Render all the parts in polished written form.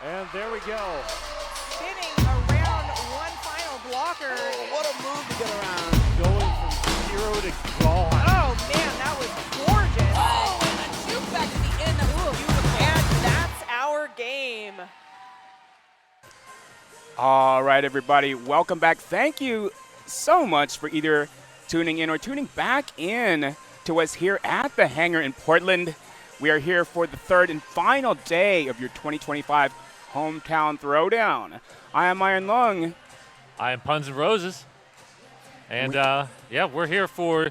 And there we go. Spinning around one final blocker. Oh, what a move to get around. Going from 0 to gone. Oh, man, that was gorgeous. Oh, and a juke back to the end. That was beautiful. And that's our game. All right, everybody, welcome back. Thank you so much for either tuning in or tuning back in to us here at the hangar in Portland. We are here for the third and final day of your 2025 Hometown Throwdown. I am Iron Lung. I am Puns and Roses. And, yeah, we're here for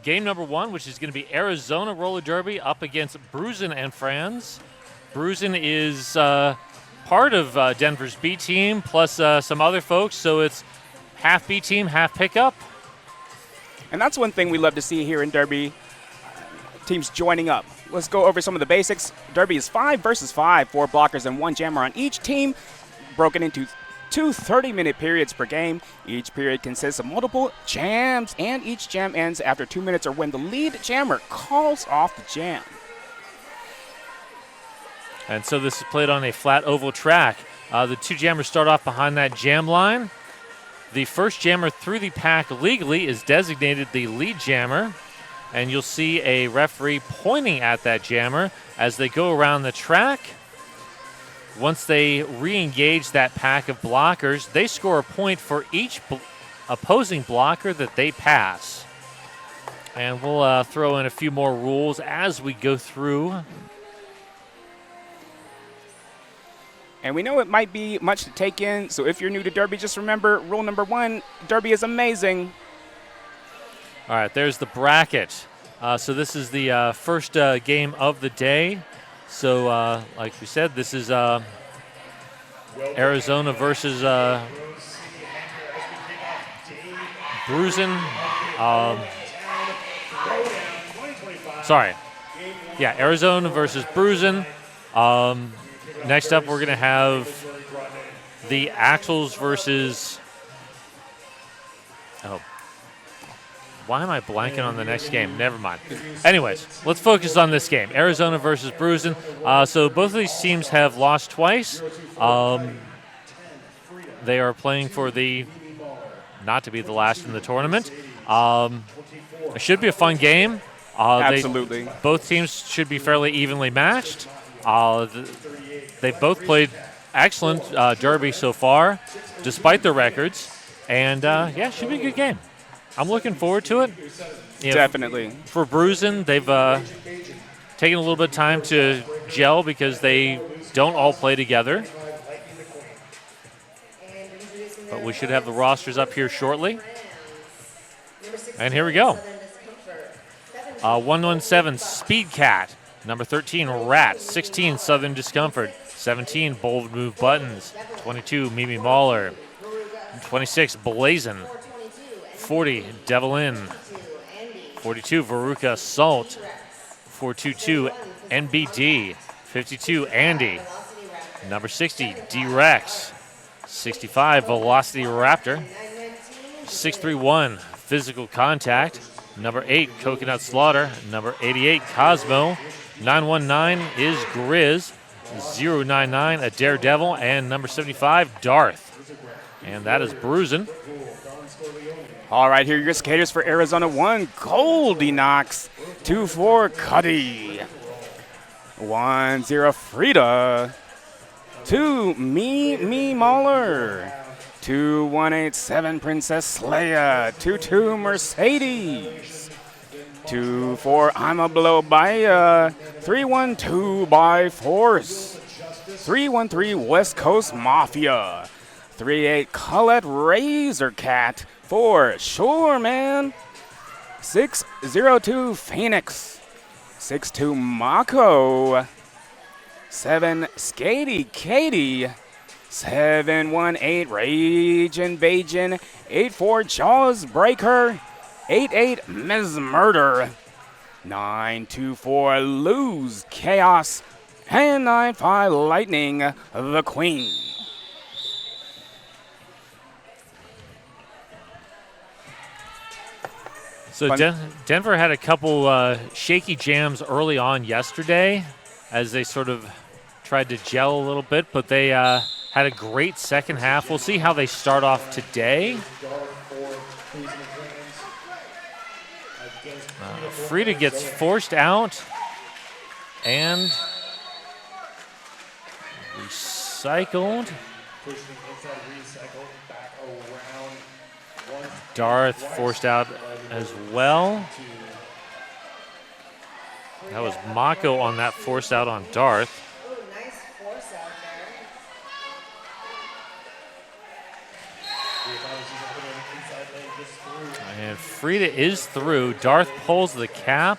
game number 1, which is going to be Arizona Roller Derby up against Broozin and friends. Broozin is part of Denver's B team, plus some other folks, so it's half B team, half pickup. And that's one thing we love to see here in Derby, teams joining up. Let's go over some of the basics. Derby is 5 versus 5, 4 blockers and 1 jammer on each team, broken into 2 30-minute periods per game. Each period consists of multiple jams, and each jam ends after 2 minutes or when the lead jammer calls off the jam. And so this is played on a flat oval track. The 2 jammers start off behind that jam line. The first jammer through the pack legally is designated the lead jammer. And you'll see a referee pointing at that jammer as they go around the track. Once they re-engage that pack of blockers, they score a point for each opposing blocker that they pass. And we'll throw in a few more rules as we go through. And we know it might be much to take in, so if you're new to Derby, just remember rule number 1, Derby is amazing. All right, there's the bracket. So this is the first game of the day. So like we said, this is Arizona versus Broozin. Sorry. Yeah, Arizona versus Broozin. Next up, we're going to have the Axles versus... Oh. Why am I blanking on the next game? Never mind. Anyways, let's focus on this game. Arizona versus Broozin. So both of these teams have lost twice. They are playing for the... not to be the last in the tournament. It should be a fun game. Absolutely. Both teams should be fairly evenly matched. They've both played excellent derby so far, despite their records. And, yeah, should be a good game. I'm looking forward to it. Definitely. For Broozin, they've taken a little bit of time to gel because they don't all play together. But we should have the rosters up here shortly. And here we go. 117, Speed Cat. Number 13, Rat. 16, Southern Discomfort. 17, Bold Move Buttons. 22, Mimi Mahler. 26, Blazin. 40, Devil In. 42, Veruca Salt. 422, NBD. 52, Andy. Number 60, D-Rex. 65, Velocity Raptor. 631, Physical Contact. Number 8, Coconut Slaughter. Number 88, Cosmo. 919 is Grizz. 099, a Daredevil. And number 75, Darth. And that is Broozin. All right, here are your skaters for Arizona. 1, Goldie Knox. 2-4, Cuddy. 1-0, Frida. 2, Me Mahler. 2-1-8-7, Princess Leia. 2-2, Mercedes. 2-4, I'm a Blow by 3-1-2 by Force. 3-1-3, West Coast Mafia. 3-8, Colette Razorcat. 4, Sure Man. 6-0-2, Phoenix. 6-2, Mako. 7, Skatey Katie. 7-1-8, Rage Invasion. 8-4, Jaws Breaker. 8-8, Ms. Murder. 9-2-4, Lose Chaos. And 9-5, Lightning the Queen. So Denver had a couple shaky jams early on yesterday as they sort of tried to gel a little bit, but they had a great second half. We'll see how they start off today. Frida gets forced out and recycled. Darth forced out as well. That was Mako on that forced out on Darth. Ooh, nice force out there. And Frida is through. Darth pulls the cap.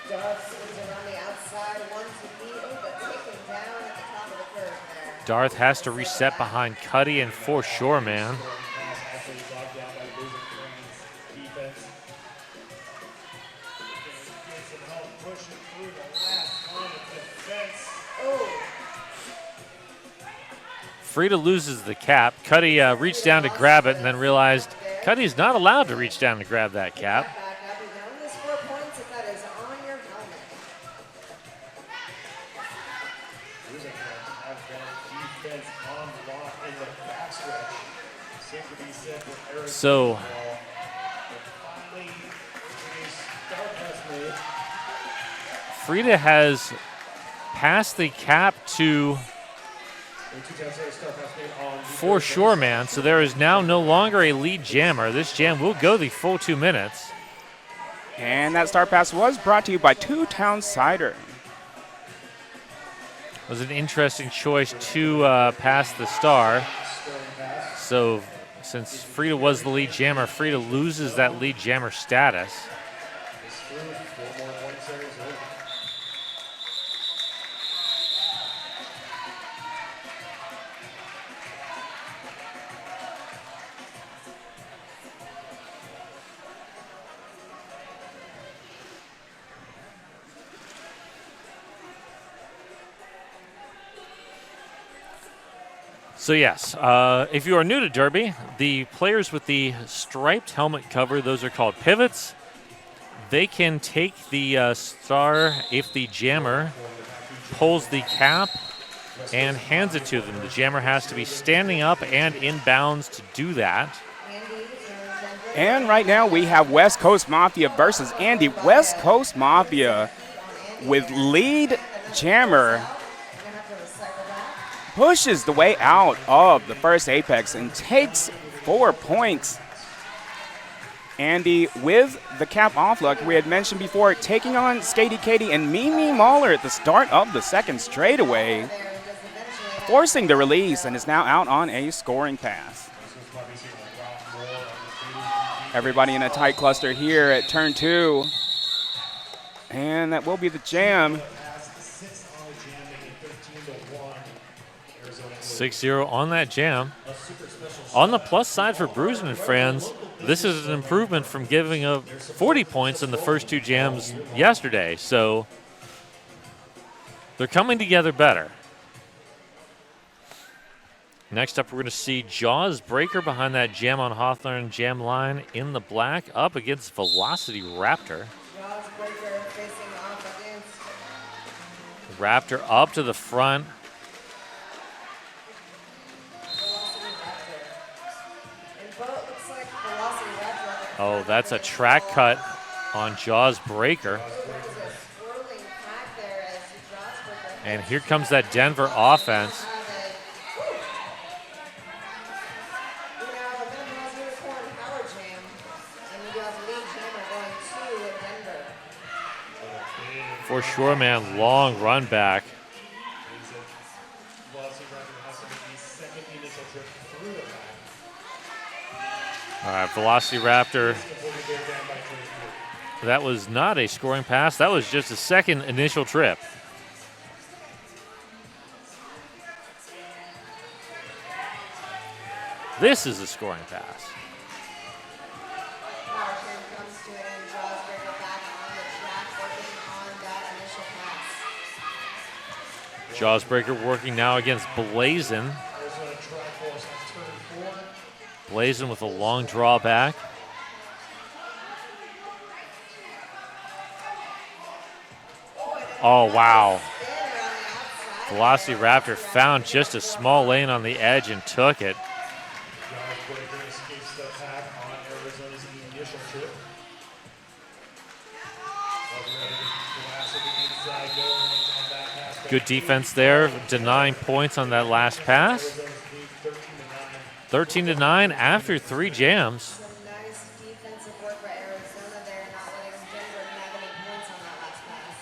Darth swings around the outside, one to beat, but taken down at the top of the curve there. Darth has to reset behind Cuddy and For Sure Man. Frida loses the cap. Cuddy reached down to grab it and then realized Cuddy's not allowed to reach down to grab that cap. Back up, you can only score points if that is on your helmet. So Frida has passed the cap to For Sure Man, so there is now no longer a lead jammer. This jam will go the full 2 minutes. And that start pass was brought to you by Two Town Cider. It was an interesting choice to pass the star. So since Frida was the lead jammer, Frida loses that lead jammer status. So yes, if you are new to Derby, the players with the striped helmet cover, those are called pivots. They can take the star if the jammer pulls the cap and hands it to them. The jammer has to be standing up and in bounds to do that. And right now we have West Coast Mafia versus Andy. West Coast Mafia with lead jammer pushes the way out of the first apex and takes 4 points. Andy with the cap off look, we had mentioned before, taking on Skatey Katie and Mimi Mahler at the start of the second straightaway, forcing the release and is now out on a scoring pass. Everybody in a tight cluster here at turn 2. And that will be the jam. 6-0 on that jam. On the plus side for Broozin and friends, this is an improvement from giving up 40 points in the first 2 jams yesterday. So they're coming together better. Next up, we're going to see Jaws Breaker behind that jam on Hawthorne jam line in the black up against Velocity Raptor. Jaws Breaker facing off against Raptor up to the front. Oh, that's a track cut on Jaws Breaker. And here comes that Denver offense. For Sure Man, long run back. All right, Velocity Raptor. That was not a scoring pass. That was just a second initial trip. This is a scoring pass. Jawsbreaker working now against Blazin. Blazin with a long drawback. Oh, wow. Velocity Raptor found just a small lane on the edge and took it. Good defense there, denying points on that last pass. 13-9 after 3 jams. Some nice defensive work by Arizona there, not letting Denver have any points on that last pass.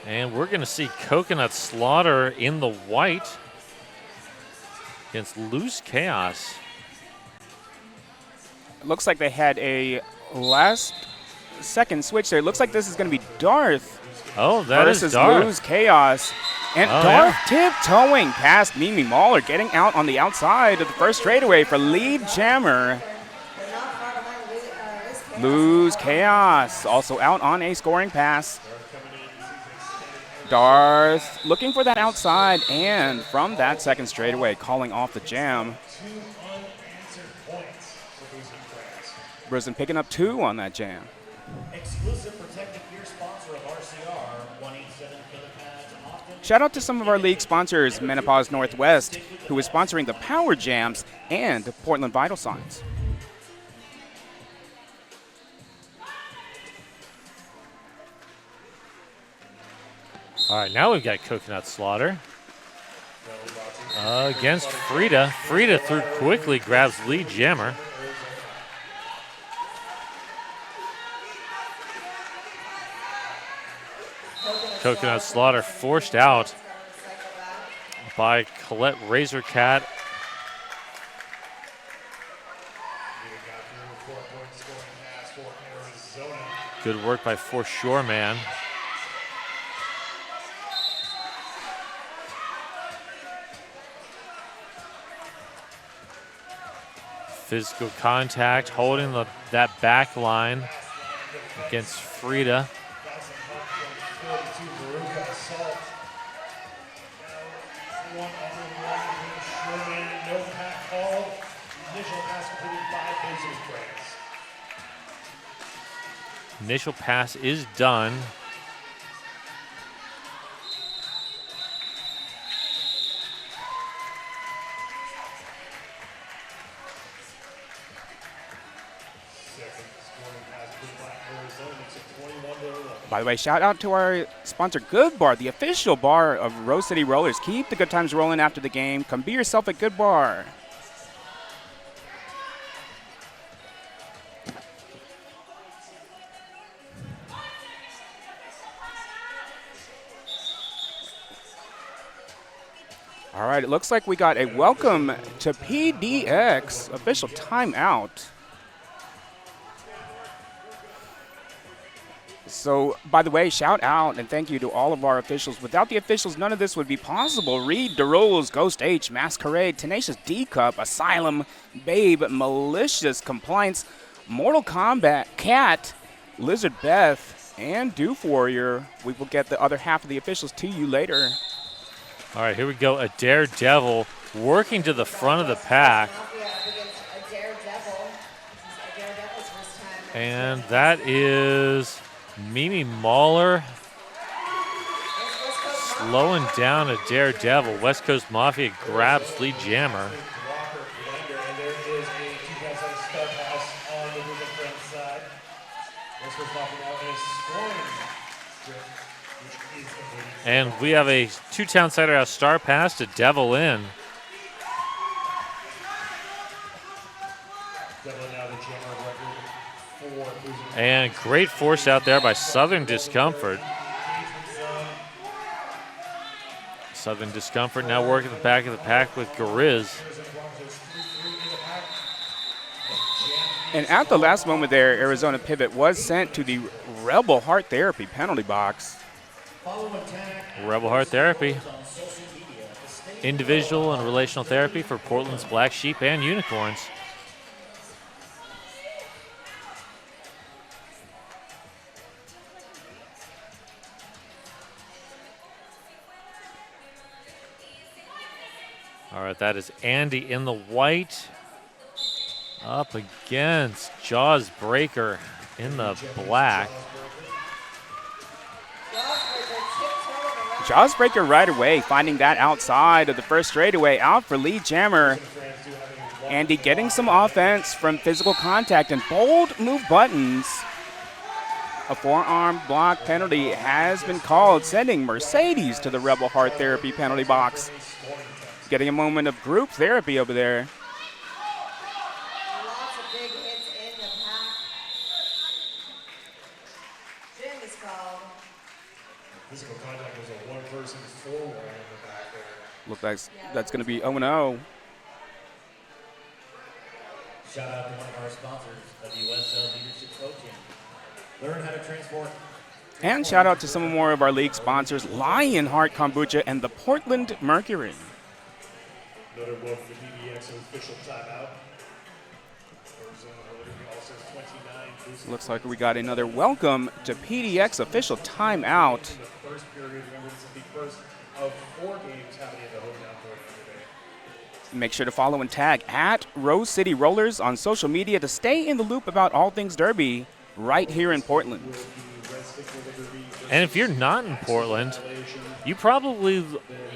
And we're going to see Coconut Slaughter in the white against Loose Chaos. It looks like they had a last-second switch there. It looks like this is going to be Darth Oh, that is versus Darth. Lose Chaos. And Oh, Darth tiptoeing past Mimi Mahler, getting out on the outside of the first straightaway for lead jammer. They're not far behind Lose Chaos also out on a scoring pass. Darth looking for that outside, and from that second straightaway, calling off the jam. Broozin picking up 2 on that jam. Exclusive protective gear sponsor of RCR, 187 kilopads often. Shout out to some of our league sponsors, Menopause Northwest, who is sponsoring the Power Jams, and Portland Vital Signs. All right, now we've got Coconut Slaughter against Frida. Frida through quickly, grabs lead jammer. Coconut Slaughter forced out by Colette Razorcat. Good work by Foreshore Man. Physical contact, holding that back line against Frida. Initial pass is done. By the way, shout out to our sponsor, Good Bar, the official bar of Rose City Rollers. Keep the good times rolling after the game. Come be yourself at Good Bar. All right, it looks like we got a welcome to PDX official timeout. So, by the way, shout out and thank you to all of our officials. Without the officials, none of this would be possible. Reed, DeRules, Ghost H, Masquerade, Tenacious D-Cup, Asylum, Babe, Malicious Compliance, Mortal Kombat, Cat, Lizard Beth, and Doof Warrior. We will get the other half of the officials to you later. All right, here we go. A Daredevil working to the front of the pack. And that is Mimi Mahler slowing down a Daredevil. West Coast Mafia grabs lead jammer. And we have a 2-town cider house star pass to Devil in. And great force out there by Southern Discomfort. Southern Discomfort now working the back of the pack with Gariz. And at the last moment there, Arizona Pivot was sent to the Rebel Heart Therapy penalty box. Rebel Heart Therapy. Individual and relational therapy for Portland's Black Sheep and Unicorns. All right, that is Andy in the white up against Jaws Breaker in the black. Jawsbreaker right away, finding that outside of the first straightaway, out for lead jammer. Andy getting some offense from physical contact and bold move buttons. A forearm block penalty has been called, sending Mercedes to the Rebel Heart Therapy penalty box. Getting a moment of group therapy over there. Lots of big hits in the pack. Jim is called. Physical contact was a one-person forward in the back there. Look like that's going to be 0-0. Shout out to one of our sponsors, WSL Leadership Coaching. Learn how to transform. And shout out to some more of our league sponsors, Lionheart Kombucha and the Portland Mercury. Another one for DBX official timeout. Also 29. Looks like we got another welcome to PDX official timeout. In the first period, remember this is the first of 4 games happening in the Throwdown tournament today. Make sure to follow and tag at Rose City Rollers on social media to stay in the loop about all things Derby right here in Portland. And if you're not in Portland, you probably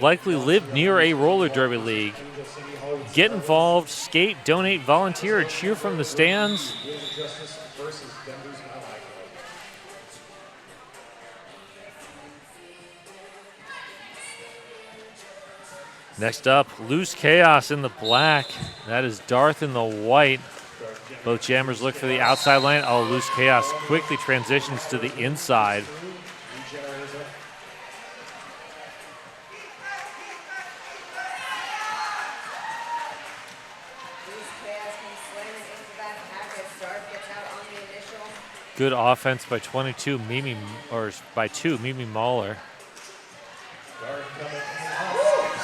likely live near a roller derby league. Get involved, skate, donate, volunteer, or cheer from the stands. Next up, Loose Chaos in the black. That is Darth in the white. Both jammers look for the outside lane. Oh, Loose Chaos quickly transitions to the inside. Good offense by 22, Mimi, or by 2, Mimi Mahler. Dark coming in.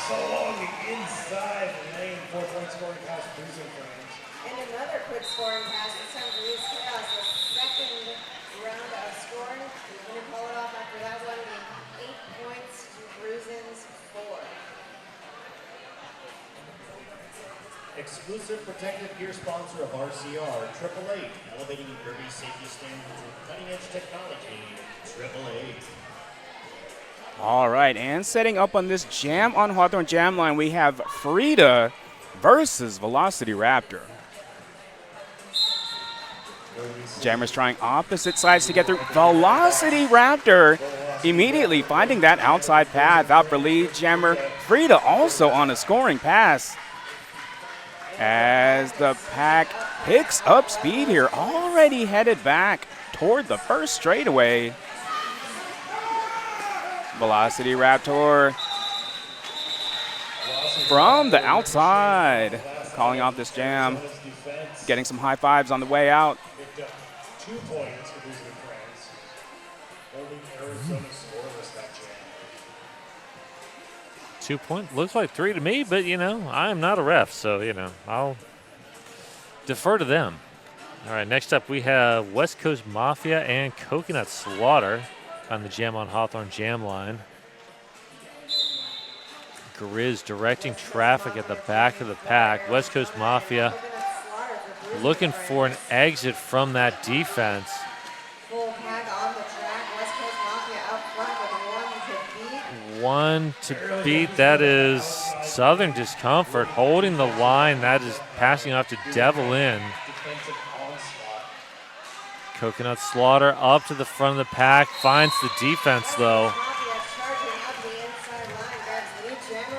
So long the inside lane. 4-point scoring pass, Broozin friends. And another quick scoring pass, this time for Loose Chaos, the second round of scoring. We're going to call it off after that one, the 8 points to Broozin's 4. Exclusive protective gear sponsor of RCR, AAA, elevating derby safety standards with cutting-edge technology, AAA. All right, and setting up on this Jam on Hawthorne Jam line, we have Frida versus Velocity Raptor. Jammers trying opposite sides to get through. Velocity Raptor immediately finding that outside path out for lead jammer. Frida also on a scoring pass. As the pack picks up speed here, already headed back toward the first straightaway. Velocity Raptor from the outside, calling off this jam, getting some high fives on the way out. 2 points for Broozin friends. Holding Arizona scoreless that jam. 2 points, looks like 3 to me, but you know, I'm not a ref, so you know, I'll defer to them. All right, next up we have West Coast Mafia and Coconut Slaughter on the Jam on Hawthorne Jam line. Grizz directing traffic at the back of the pack. West Coast Mafia looking for an exit from that defense. Full pack on the track, West Coast Mafia out front with One to beat, that is Southern Discomfort holding the line. That is passing off to Devil In. Defensive onslaught. Coconut Slaughter up to the front of the pack, finds the defense though.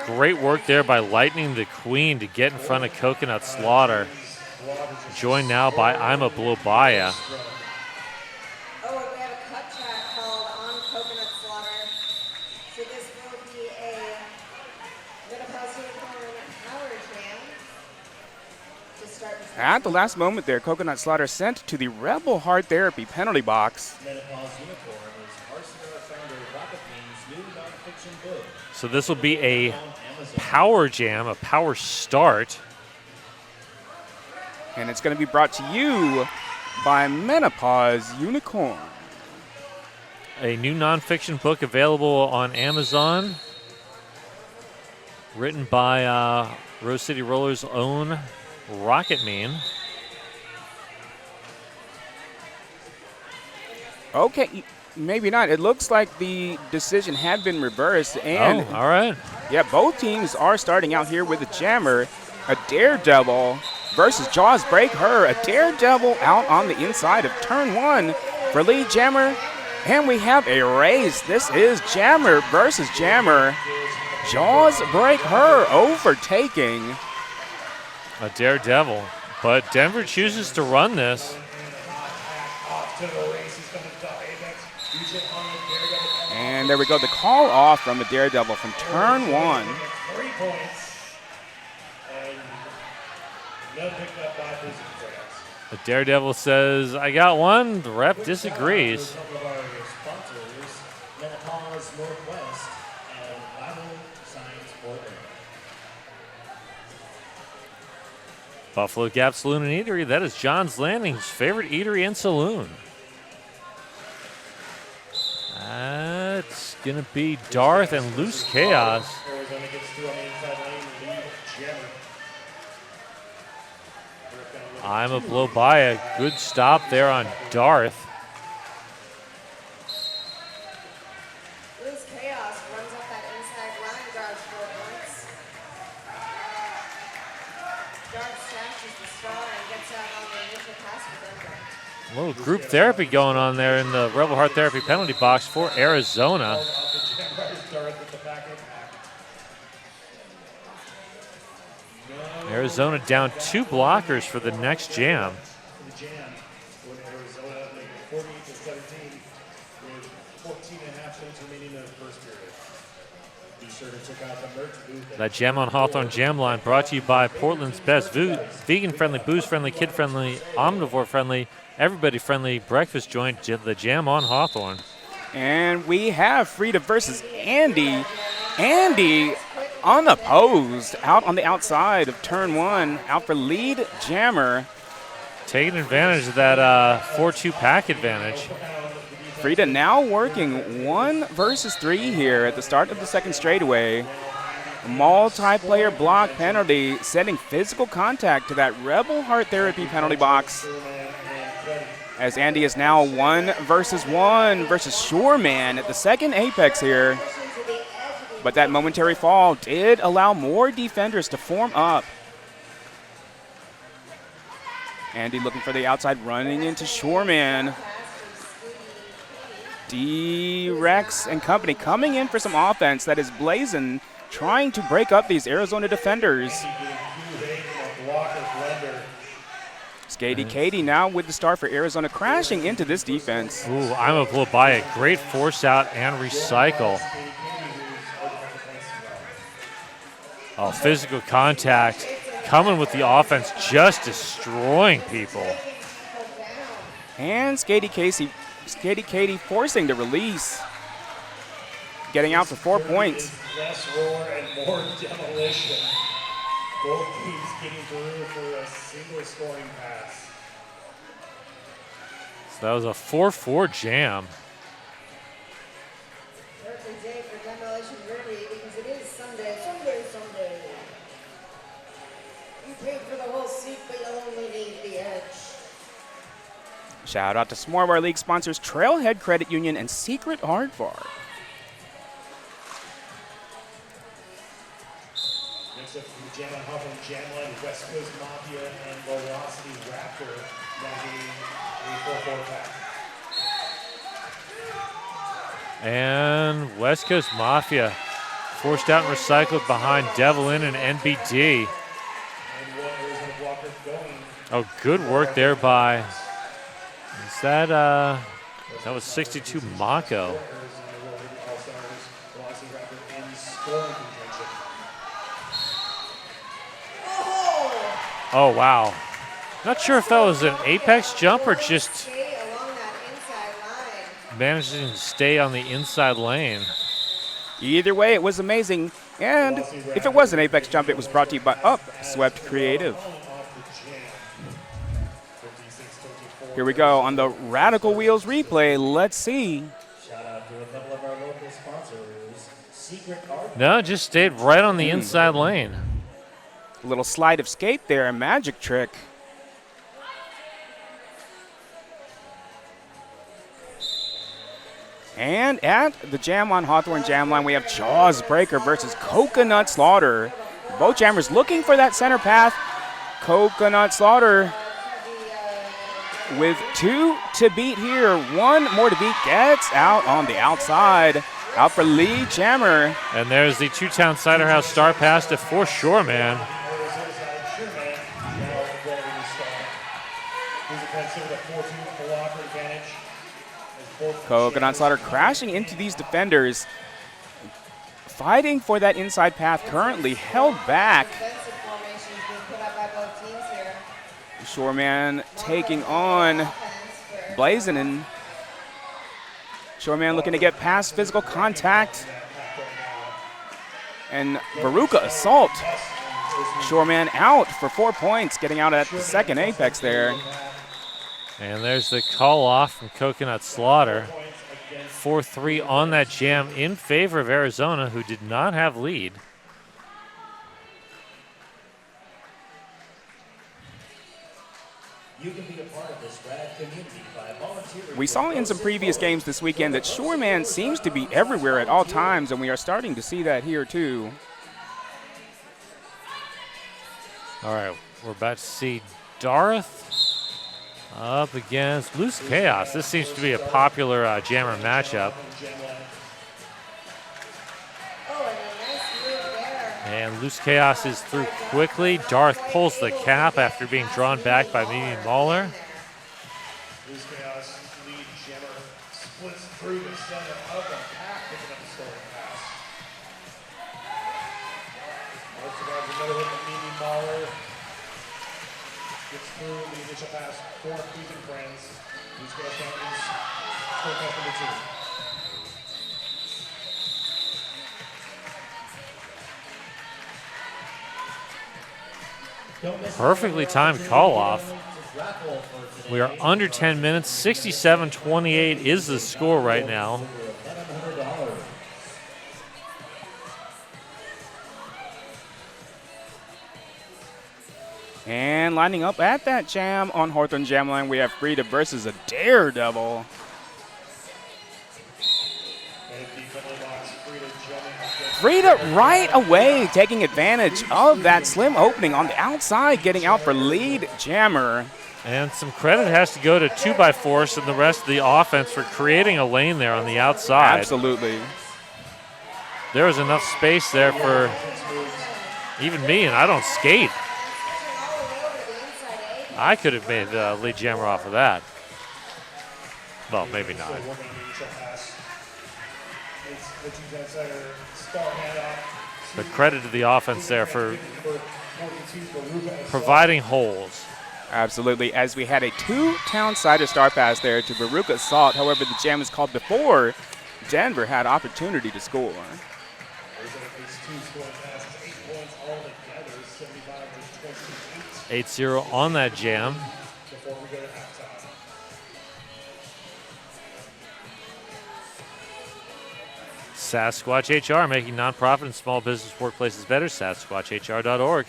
Great work there by Lightning the Queen to get in front of Coconut Slaughter. Joined now by I'm a Blobaya. Oh, and we have a cut track called on Coconut Slaughter. So this will be a Winnipeg Unicorn Power Jam to start this. At the last moment there, Coconut Slaughter sent to the Rebel Heart Therapy penalty box. Menopause Unicorn is RCR founder Rocket Bean's new nonfiction book. So this will be a power jam, a power start. And it's going to be brought to you by Menopause Unicorn. A new nonfiction book available on Amazon, written by Rose City Rollers' own Rocket Mean. Okay, maybe not. It looks like the decision had been reversed. And Oh, all right. yeah, both teams are starting out here with a jammer, a daredevil versus Jaws break her. A daredevil out on the inside of turn 1 for lead jammer. And we have a race. This is jammer versus jammer. Jaws break her overtaking. A daredevil. But Denver chooses to run this. And there we go, the call off from the daredevil from turn 1. 3 points. And no picked up by Broozin fans. The daredevil says, I got one. The rep disagrees. A couple of our sponsors, Menopause Northwest and Bible Science Portland. Buffalo Gap Saloon and Eatery. That is John's Landing's favorite eatery and saloon. That's going to be Darth and Loose Chaos. Arizona gets through on the inside lane, lead jammer. I'm a blow by. A good stop there on Darth. Loose Chaos runs up that inside line, grabs 4 points. Dark stashes the star and gets out on the initial pass for Denver. A little group therapy going on there in the Rebel Heart Therapy penalty box for Arizona. Arizona down 2 blockers for the next jam. The jam with Arizona making 48-17 with 14 and a half minutes remaining in the first period. Be sure to check out the merch booth. That Jam on Hawthorne Jam Line brought to you by Portland's best vegan-friendly, booze-friendly, kid-friendly, omnivore-friendly, everybody-friendly breakfast joint, the Jam on Hawthorne. And we have Frida versus Andy. Andy unopposed out on the outside of turn 1, out for lead jammer. Taking advantage of that 4-2 pack advantage. Frida now working 1 versus 3 here at the start of the second straightaway. Multiplayer block penalty, sending physical contact to that Rebel Heart Therapy penalty box. As Andy is now 1 versus Shoreman at the second apex here. But that momentary fall did allow more defenders to form up. Andy looking for the outside, running into Shoreman. D-Rex and company coming in for some offense. That is Blazin trying to break up these Arizona defenders. Skady Katie now with the start for Arizona, crashing into this defense. Ooh, I'm a blow by a great force out and recycle. Oh, physical contact coming with the offense, just destroying people. And Skady Katie forcing the release. Getting out for 4 points. Less roar and more demolition. Both teams getting through for a single scoring pass. So that was a 4-4 jam. Perfect day for Demolition Derby because it is Sunday. You paid for the whole seat, but you only need the edge. Shout out to some more of our league sponsors, Trailhead Credit Union and Secret Aardvark. Next up from Jam on Hawthorne Jamline, West Coast Mafia and Velocity Raptor. Now getting a 4-4 pack. And West Coast Mafia forced out and recycled behind Devilin and NBD. And one Arizona blocker going. Oh, good work there by, is that was 62 Mako. All-Stars, Velocity Raptor in scoring contention. Oh, wow. Not sure if that was an apex jump or just Stay along that inside line. managing to stay on the inside lane. Either way, it was amazing. And if it was an apex jump, it was brought to you by Upswept Creative. Here we go on the Radical Wheels replay. Let's see. Shout out to a couple of our local sponsors. Secret Art. No, just stayed right on the inside lane. A little slide of skate there, a magic trick. And at the Jam on Hawthorne Jam line, we have Jaws Breaker versus Coconut Slaughter. Both jammers looking for that center path. Coconut Slaughter with 2 to beat here. 1 more to beat, gets out on the outside. Out for lead jammer. And there's the Two-Town Cider House star pass to Force Shoreman. Coconut Slaughter crashing into these defenders. Fighting for that inside path, currently held back. Defensive formations being put up by both teams here. Shoreman taking on Offense for Broozin. Shoreman looking to get past physical contact. And Veruca assault. Shoreman out for 4 points, getting out at the second apex there. And there's the call off from Coconut Slaughter. 4-3 on that jam in favor of Arizona, who did not have lead. You can be a part of this rad community by volunteering. We saw in some previous games this weekend that Shoreman seems to be everywhere at all times, and we are starting to see that here too. All right, we're about to see Darth up against Loose Chaos. This seems to be a popular jammer matchup. oh, and a nice move there. And Loose Chaos is through quickly. Darth pulls the cap after being drawn back by Mimi Mahler. Loose Chaos lead jammer splits through the center of the pack, picking up the stolen pass. Most of another hit from Mimi Mahler. Gets through the initial pass for Cleveland friends. Loose Chaos now is score pass number 2. Perfectly timed call off. We are under 10 minutes. 67-28 is the score right now. And lining up at that jam on Hawthorne Jam line, we have Frida versus a Daredevil. Frida right away taking advantage of that slim opening on the outside, getting out for lead jammer. And some credit has to go to 2x4 and the rest of the offense for creating a lane there on the outside. Absolutely. There was enough space there for even me, and I don't skate. I could have made the lead jammer off of that. Well, maybe not. But credit to the offense there for providing holes. Absolutely, as we had a two-town cider star pass there to Veruca Assault. However, the jam was called before Denver had opportunity to score. 8-0 on that jam. Sasquatch HR, making nonprofit and small business workplaces better. SasquatchHR.org.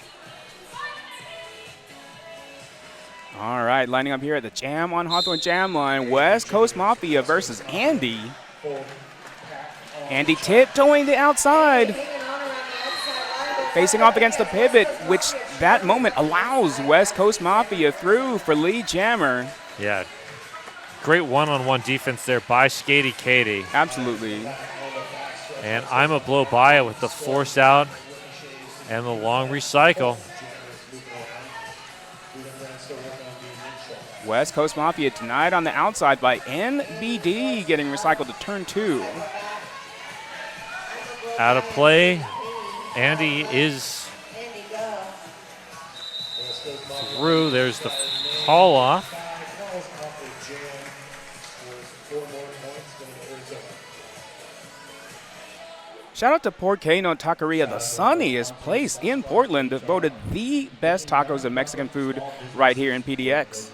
All right, lining up here at the jam on Hawthorne Jam line, West Coast Mafia versus Andy. Andy tiptoeing the outside, facing off against the pivot, which that moment allows West Coast Mafia through for lead jammer. Yeah, great one-on-one defense there by Skatey Katie. Absolutely. And I'm a blow by it with the force out and the long recycle. West Coast Mafia denied on the outside by NBD, getting recycled to turn 2. Out of play. Andy is through. There's the haul off. Shout out to Porcano Taqueria, the sunniest place in Portland, voted the best tacos and Mexican food right here in PDX.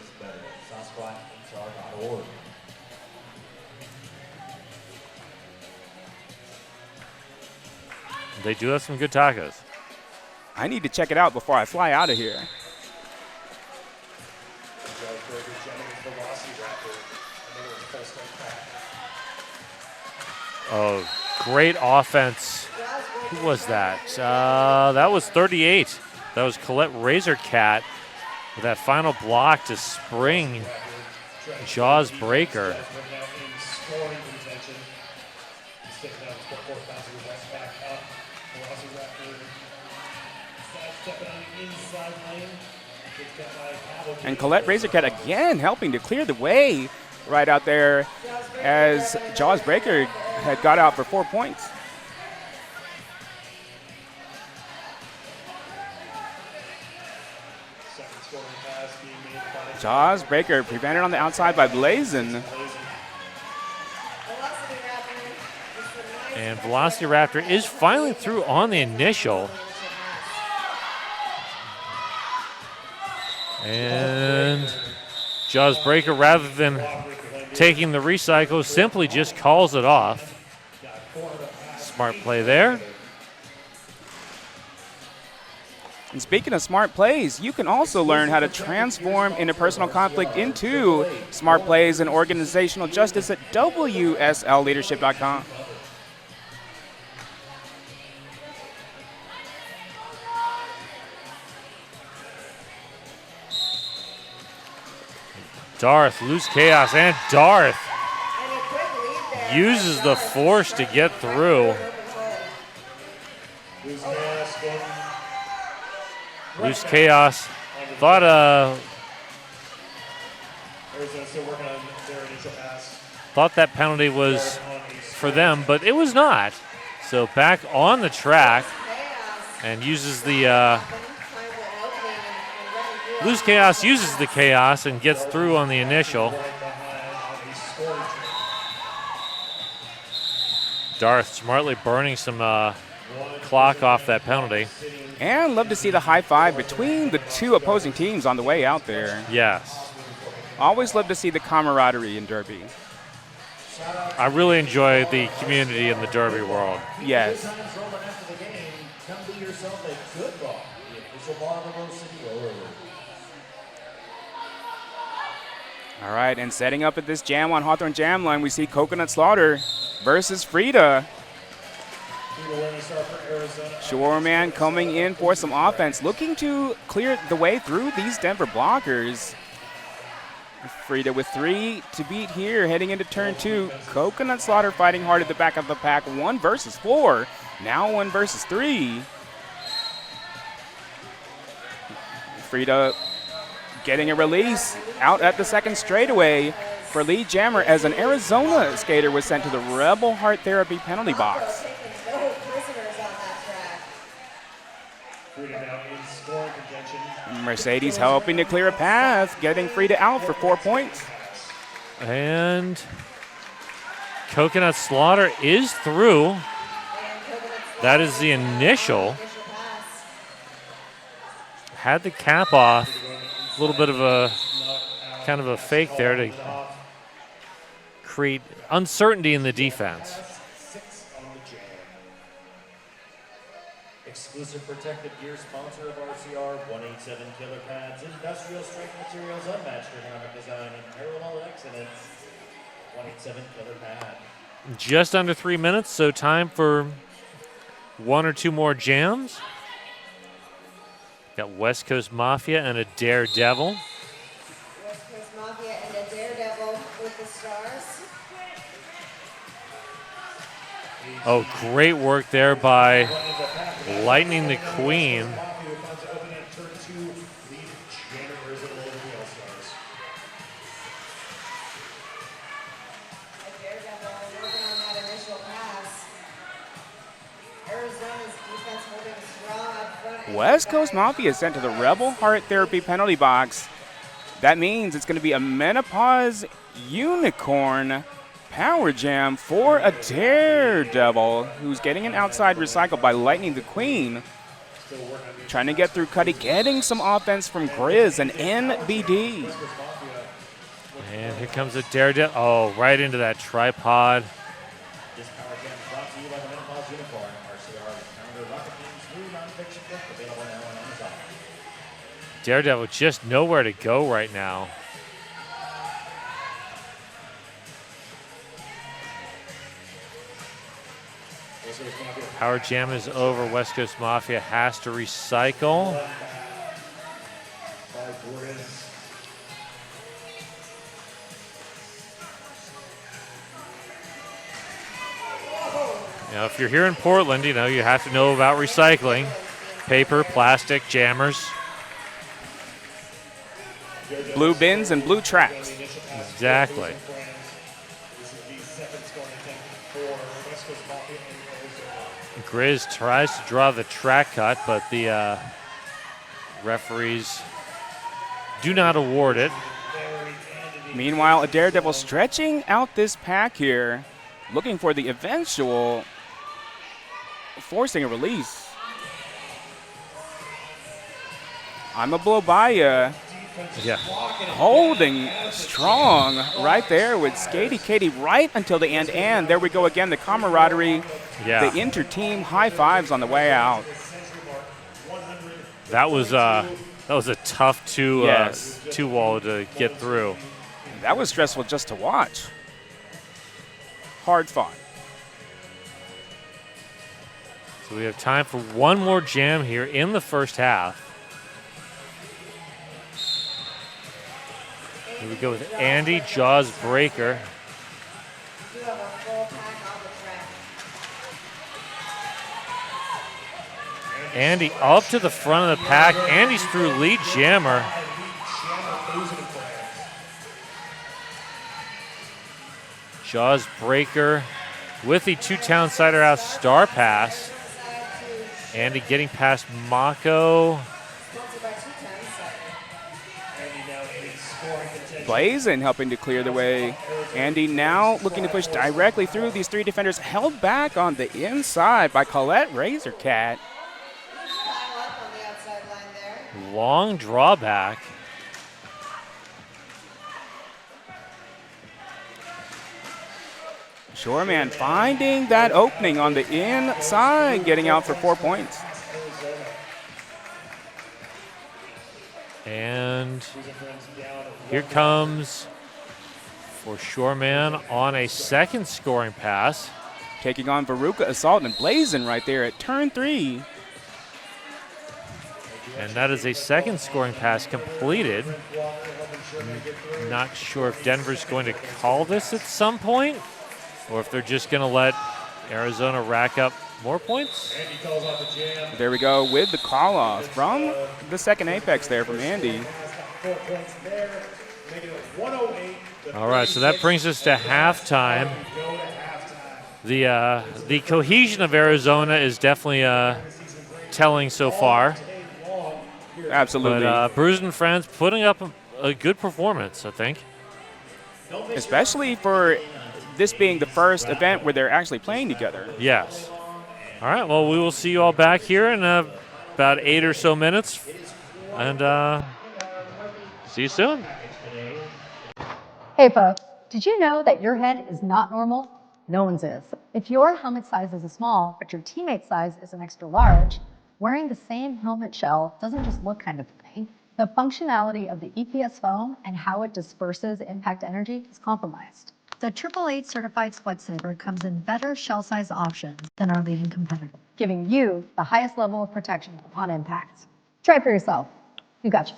They do have some good tacos. I need to check it out before I fly out of here. Oh, great offense. Who was that? That was 38. That was Colette Razorcat with that final block to spring Jaws breaker. And Colette Razorcat again helping to clear the way right out there as Jaws breaker had got out for 4 points. Jaws breaker prevented on the outside by Broozin. And Velocity Raptor is finally through on the initial. And Jaws breaker, rather than taking the recycle, simply just calls it off. Smart play there. And speaking of smart plays, you can also learn how to transform interpersonal conflict into smart plays and organizational justice at WSLleadership.com. Darth, loose chaos, and Darth uses the force to get through. Loose chaos. Thought that penalty was for them, but it was not. So back on the track and uses the loose chaos, uses the chaos and gets through on the initial. Darth smartly burning some clock off that penalty. And love to see the high five between the two opposing teams on the way out there. Yes. Always love to see the camaraderie in Derby. I really enjoy the community in the Derby world. Yes. All right, and setting up at this jam on Hawthorne Jam Line, we see Coconut Slaughter versus Frida. Shoreman coming in for some offense, looking to clear the way through these Denver blockers. Frida with 3 to beat here, heading into turn 2. Coconut Slaughter fighting hard at the back of the pack, 1 versus 4, now 1 versus 3. Frida getting a release out at the second straightaway for lead jammer as an Arizona skater was sent to the Rebel Heart Therapy penalty box. Mercedes helping to clear a path, getting Frida out for 4 points. And Coconut Slaughter is through. That is the initial. Had the cap off. A little bit of a kind of a fake there to create uncertainty in the defense. Exclusive protective gear sponsor of RCR, 187 Killer Pads, industrial strength materials, unmatched ergonomic design, and parallel excellence. 187 Killer Pad. Just under 3 minutes, so time for 1 or 2 more jams. Got West Coast Mafia and a Daredevil. West Coast Mafia and a Daredevil with the stars. Oh, great work there by Lightning the Queen. Daredevil working on that initial pass. Arizona's defense holding strong up front. West Coast Mafia is sent to the Rebel Heart Therapy penalty box. That means it's going to be a Menopause Unicorn Power Jam for a Daredevil who's getting an outside recycle by Lightning the Queen. Trying to get through Cuddy, getting some offense from Grizz and NBD. And here comes a Daredevil. Oh, right into that tripod. This Power Jam is brought to you by the Menopause Unicorn, RCR, founder Rocket Team's new nonfiction book, available now on Amazon. Daredevil just nowhere to go right now. Power Jam is over. West Coast Mafia has to recycle. By Grizz. You know, if you're here in Portland, you know, you have to know about recycling. Paper, plastic, jammers. Blue bins and blue tracks. Exactly. This is the second scoring attempt for West Coast Mafia and Arizona. Grizz tries to draw the track cut, but the referees do not award it. Meanwhile, a Daredevil stretching out this pack here, looking for the eventual forcing a release. I'm a blow by ya. Yeah. Holding strong right there with Skady Katie right until the end. And there we go again, the camaraderie, Yeah. the inter-team high fives on the way out. That was a tough two Yes. two wall to get through. That was stressful just to watch. Hard fought. So we have time for one more jam here in the first half. Here we go with Andy, Jaws Breaker. You have a full pack on the track. Andy up to the front of the pack. Andy's through lead jammer. Jaws Breaker with the two-town cider house star pass. Andy getting past Mako. Sponsored by 210. Broozin helping to clear the way. Andy now looking to push directly through these three defenders, held back on the inside by Colette Razorcat. Pile up on the outside line there. Long drawback. Shoreman finding that opening on the inside, getting out for 4 points. And here comes for Shoreman on a second scoring pass. Taking on Veruca Assault and Broozin right there at turn 3. And that is a second scoring pass completed. Not sure if Denver's going to call this at some point or if they're just going to let Arizona rack up more points. There we go with the call off from the second apex there from Andy. 4 points there. -108. All right, so that brings us to halftime. The cohesion of Arizona is definitely telling so far. Absolutely. But Broozin friends putting up a good performance, I think. Especially for this being the first event where they're actually playing together. Yes. All right, well, we will see you all back here in about 8 or so minutes. And see you soon. Hey folks, did you know that your head is not normal? No one's is. If your helmet size is a small, but your teammate's size is an extra large, wearing the same helmet shell doesn't just look kind of funny. The functionality of the EPS foam and how it disperses impact energy is compromised. The 888 certified sweat saver comes in better shell size options than our leading competitor, giving you the highest level of protection upon impact. Try it for yourself. You got you.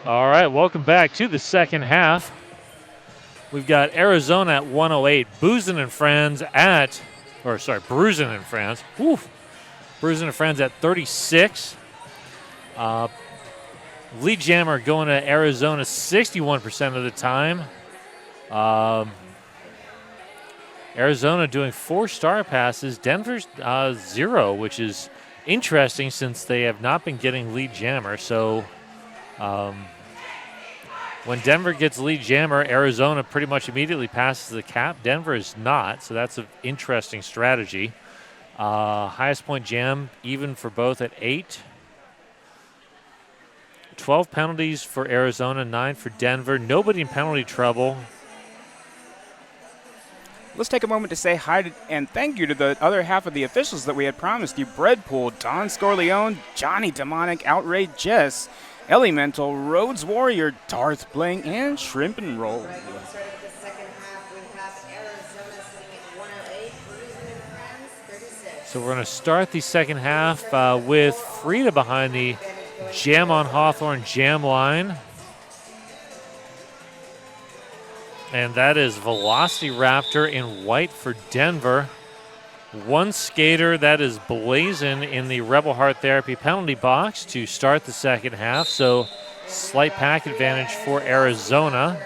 All right, welcome back to the second half. We've got Arizona at 108, Broozin and Friends at, Broozin and Friends. Woof. Broozin and Friends at 36. Lead jammer going to Arizona 61% of the time. Arizona doing 4 star passes. Denver's 0, which is interesting since they have not been getting lead jammer. So when Denver gets lead jammer, Arizona pretty much immediately passes the cap. Denver is not, so that's an interesting strategy. Highest point jam, even for both at 8. 12 penalties for Arizona, 9 for Denver. Nobody in penalty trouble. Let's take a moment to say hi and thank you to the other half of the officials that we had promised you. Breadpool, Don Scorleone, Johnny Demonic, Outrage Jess, Elemental, Rhodes Warrior, Darth Bling, and Shrimp and Roll. Right, getting started with the second half, we have Arizona sitting at 108, Broozin and Friends, 36. So we're going to start the second half with Frida behind the Jam on Hawthorne jam line. And that is Velocity Raptor in white for Denver. One skater, that is Blazin in the Rebel Heart Therapy penalty box to start the second half. So slight pack advantage for Arizona.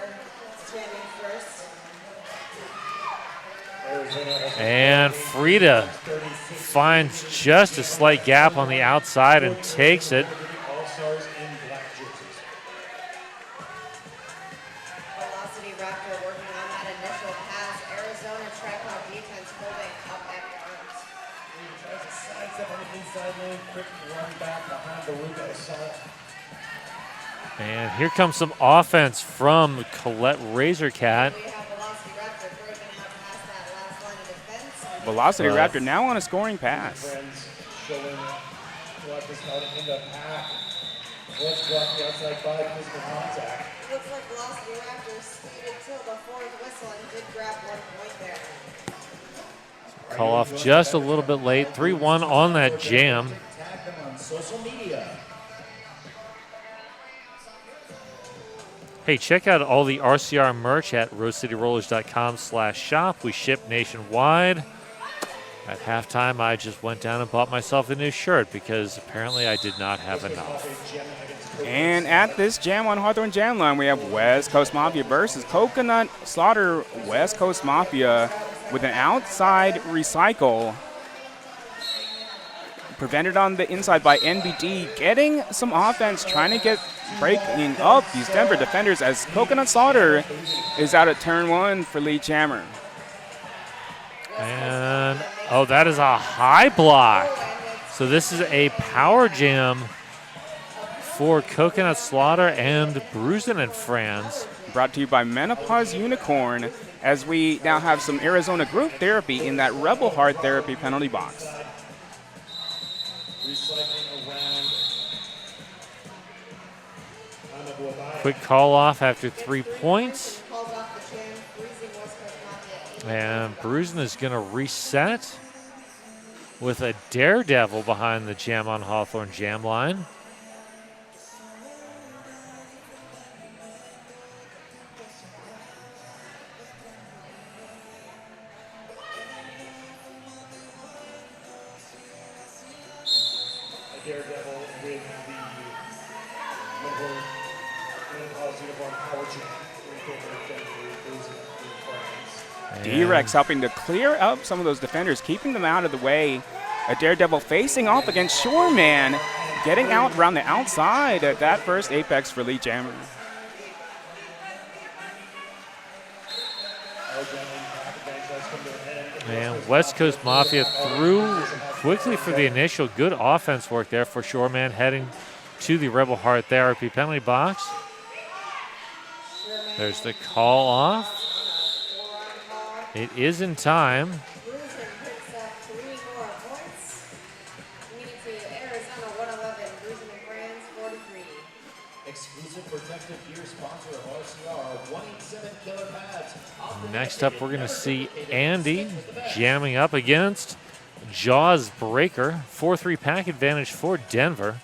And Frida finds just a slight gap on the outside and takes it. All-stars in black jerseys. Velocity Raptor working on that initial pass. Arizona tripod defense holding up at front. Tries to sidestep on the inside lane, quick run back behind the Ruga assault. And here comes some offense from Colette Razorcat. We have Velocity Raptor breaking out past that last line of defense. Velocity Raptor now on a scoring pass. Friends showing what is out in the pack. What's blocked the outside by physical contact. Looks like Velocity Raptor skated till the fourth whistle and did grab 1 point there. Call off just a little bit late. 3-1 on that jam. Tag them on social media. Hey, check out all the RCR merch at roadcityrollers.com/shop. We ship nationwide. At halftime, I just went down and bought myself a new shirt because apparently I did not have enough. And at this Jam on Hawthorne Jam line, we have West Coast Mafia versus Coconut Slaughter. West Coast Mafia with an outside recycle. Prevented on the inside by NBD, getting some offense, trying to get breaking up these Denver defenders as Coconut Slaughter is out at turn 1 for lead jammer. And, oh, that is a high block. So this is a power jam for Coconut Slaughter and Broozin and Friends. Brought to you by Menopause Unicorn, as we now have some Arizona group therapy in that Rebel Heart Therapy penalty box. Recycling around. Quick call off after 3 points. Calls off the jam, freezing West Coast Mafia. And Broozin is going to reset with a Daredevil behind the Jam on Hawthorne jam line. Daredevil with the number Menopause Uniform Power Jam in favor of Denver, Broozin and Friends. D-Rex helping to clear up some of those defenders, keeping them out of the way. A Daredevil facing off against Shoreman, getting out around the outside at that first apex for lead jammer. And West Coast Mafia through quickly for the initial good offense work there for Shoreman, heading to the Rebel Heart Therapy penalty box. There's the call off. It is in time. Broozin picks up 3 more points. Bringing it to Arizona 111, Broozin and Friends 43. Exclusive protective gear sponsor of RCR, 187 Killer Pads. Next up, we're going to see Andy jamming up against Jaws Breaker. 4-3 pack advantage for Denver.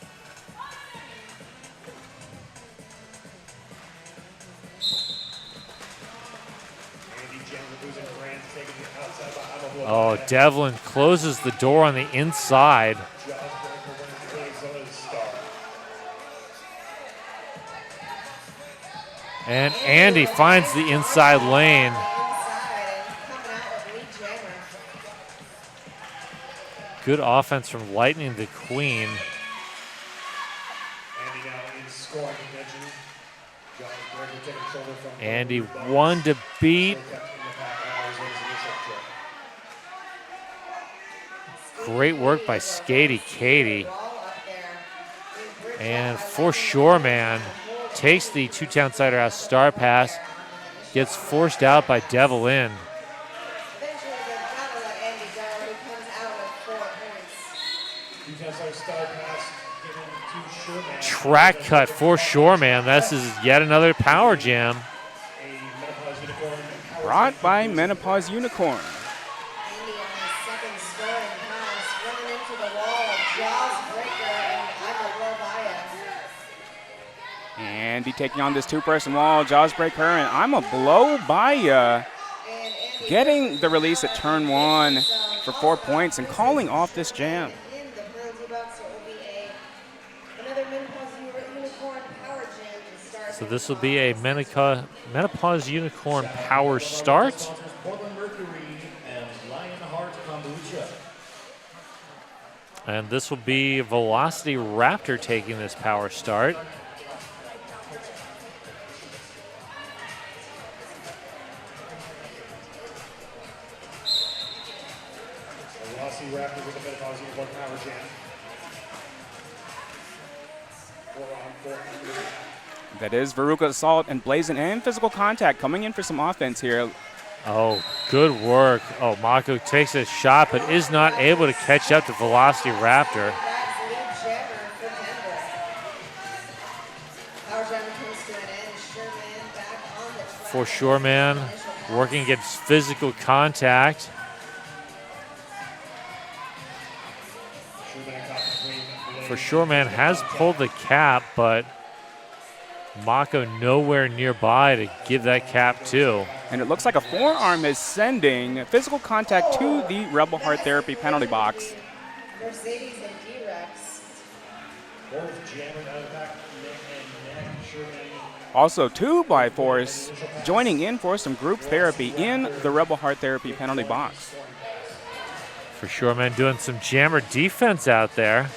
Oh, Devlin closes the door on the inside. And Andy finds the inside lane. Good offense from Lightning the Queen. Andy one to beat. Great work by Skatey Katie. And For Sure Man takes the two-town cider house star pass, gets forced out by Devlin. Track cut For Sure Man. This is yet another power jam. Brought by Menopause Unicorn. Andy taking on this two-person wall, jaws breaker, and I'm a blow by ya. Getting the release at turn one for 4 points and calling off this jam. So this will be a Menopause Unicorn power start. And this will be Velocity Raptor taking this power start. Velocity Raptor with the Menopause Unicorn power jam. 4 on 4. That is Veruca Assault and Blazin' and Physical Contact coming in for some offense here. Oh, good work. Oh, Mako takes a shot but is not able to catch up to Velocity Raptor. For Sure Man working against physical contact. For Sure Man has pulled the cap, but Mako nowhere nearby to give that cap to. And it looks like a forearm is sending physical contact to the Rebel Heart Therapy penalty box. Mercedes and D-Rex. Also, 2x4s joining in for some group therapy in the Rebel Heart Therapy penalty box. For Sure Man doing some jammer defense out there.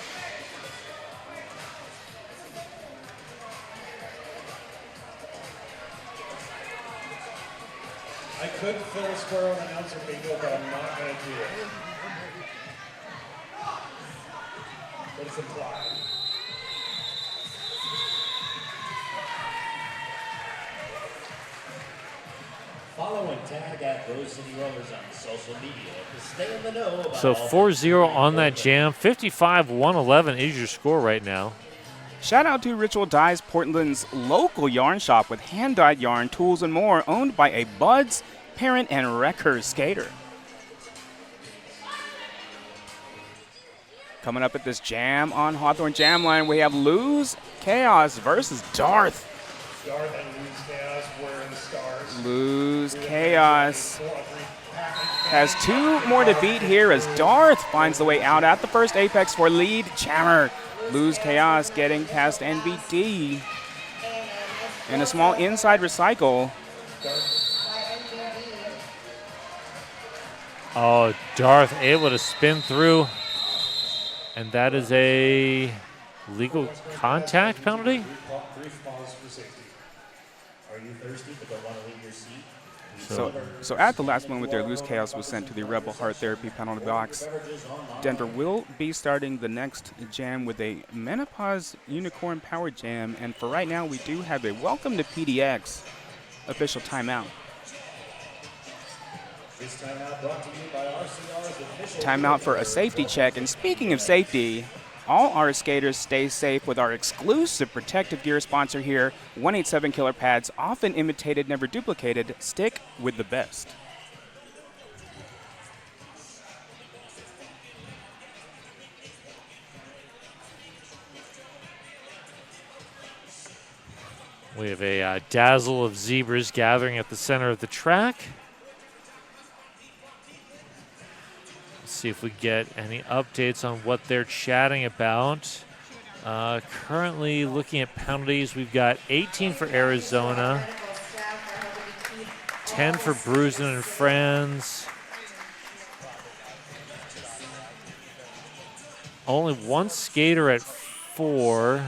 I could fill a square on announcer bingo, but I'm not going to do it. But it's implied. Follow and tag at Rose City Rollers on social media to stay in the know about So 4-0 on that jam. 55-111 is your score right now. Shout out to Ritual Dyes, Portland's local yarn shop with hand-dyed yarn, tools, and more, owned by a Buds, Parent, and Wrecker skater. Coming up at this jam on Hawthorne Jam Line, we have Lose Chaos versus Darth. Darth and Lose Chaos wearing the stars. Lose Chaos has 2 more to beat here as Darth finds the way out at the first apex for lead jammer. Lose Chaos getting past NBD. And a small inside recycle. Oh, Darth able to spin through. And that is a legal contact penalty? Brief pause for safety. Are you thirsty but don't want to leave your seat? So at the last moment there, Lose Chaos was sent to the Rebel Heart Therapy penalty box. Denver will be starting the next jam with a Menopause Unicorn Power Jam. And for right now, we do have a Welcome to PDX official timeout. This timeout brought to you by RCR's official Timeout for a safety check. And speaking of safety, all our skaters stay safe with our exclusive protective gear sponsor here, 187 Killer Pads, often imitated, never duplicated. Stick with the best. We have a dazzle of zebras gathering at the center of the track. see if we get any updates on what they're chatting about. Currently looking at penalties, we've got 18 for Arizona, 10 for Broozin and friends. Only one skater at 4,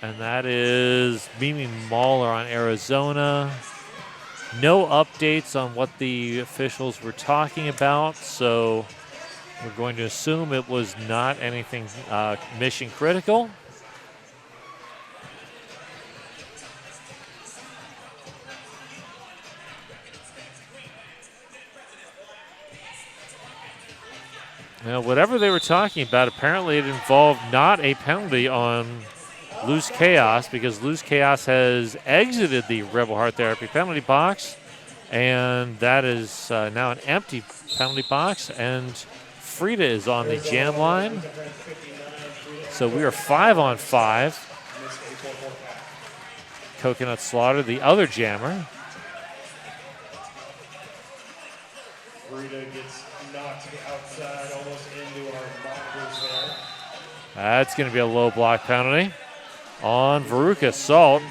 and that is Mimi Mahler on Arizona. No updates on what the officials were talking about, so we're going to assume it was not anything mission critical. Now, whatever they were talking about, apparently it involved not a penalty on Loose Chaos, because Loose Chaos has exited the Rebel Heart Therapy penalty box, and that is now an empty penalty box, and Frida is on the jam line. So we are 5-on-5. Coconut Slaughter, the other jammer. Frida gets knocked to the outside, almost into our monitors there. That's going to be a low block penalty on Veruca Salt.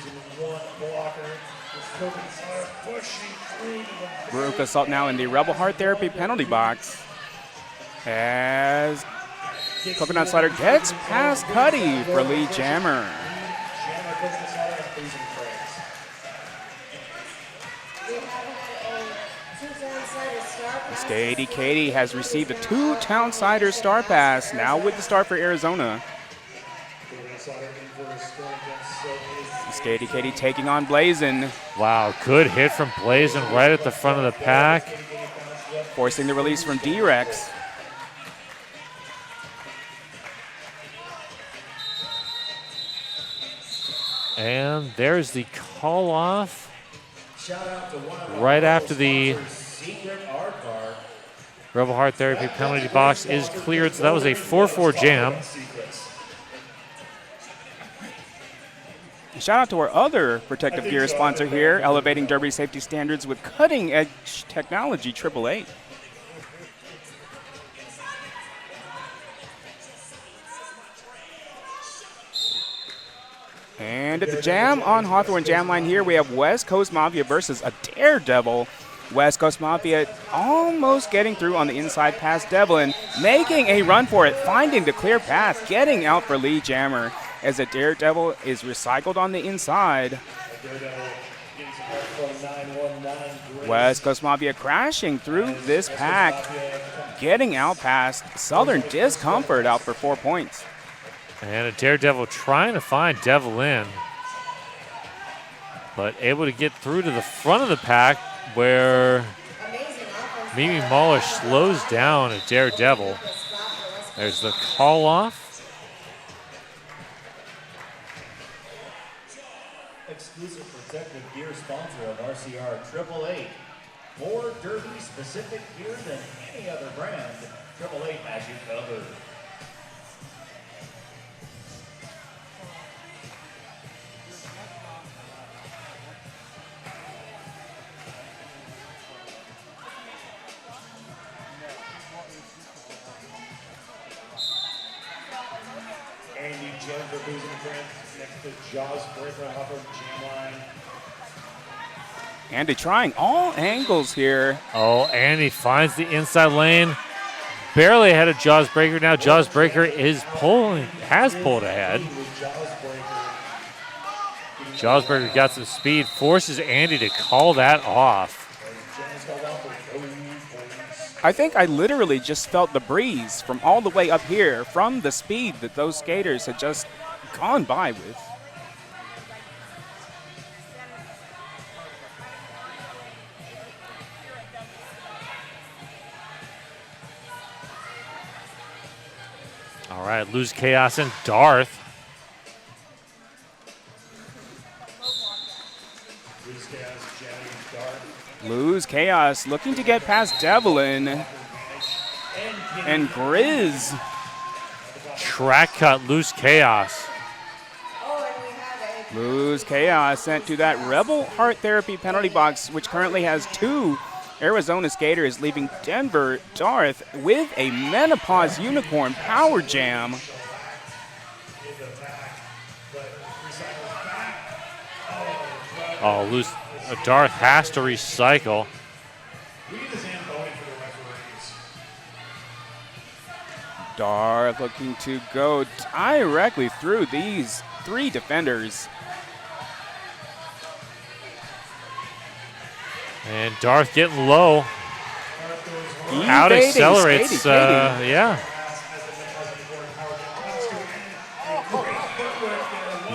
Veruca Salt now in the Rebel Heart Therapy penalty box as Coconut Slaughter gets past Cuddy for lead jammer. Skady Katie has received a 2 Townsider star pass, now with the star for Arizona. Skady Katie taking on Blazin, Wow, good hit from Blazin right at the front of the pack. forcing the release from D-Rex. And there's the call off right after the Rebel Heart Therapy penalty box is cleared. So that was a 4-4 jam. Shout out to our other protective gear sponsor here, elevating Derby safety standards with cutting-edge technology, 888. And at the jam on Hawthorne Jam Line here, we have West Coast Mafia versus a Daredevil. West Coast Mafia almost getting through on the inside past Devlin, making a run for it, finding the clear path, getting out for lead jammer as a Daredevil is recycled on the inside. West Coast Mafia crashing through this pack, getting out past Southern Discomfort out for 4 points. And a Daredevil trying to find Devlin, but able to get through to the front of the pack where Mimi Mahler slows down a Daredevil. There's the call off. Exclusive protective gear sponsor of RCR 888. More Derby specific gear than any other brand. 888 has you covered. Andy Jen for Broozin friends next to Jaws Breaker off of Jam Line. Andy trying all angles here. Oh, and he finds the inside lane. Barely ahead of Jaws Breaker. Now Jaws Breaker has pulled ahead. Jaws Breaker got some speed, forces Andy to call that off. I think I literally just felt the breeze from all the way up here from the speed that those skaters had just gone by with. All right, Lose Chaos and Darth. Lose Chaos looking to get past Devlin and Grizz. Track cut, Loose Chaos. Lose Chaos sent to that Rebel Heart Therapy penalty box, which currently has 2 Arizona skater is leaving Denver Darth with a Menopause Unicorn Power Jam. Oh, loose. Darth has to recycle. Darth looking to go directly through these 3 defenders. And Darth getting low. Out Evading, accelerates. skating. Yeah.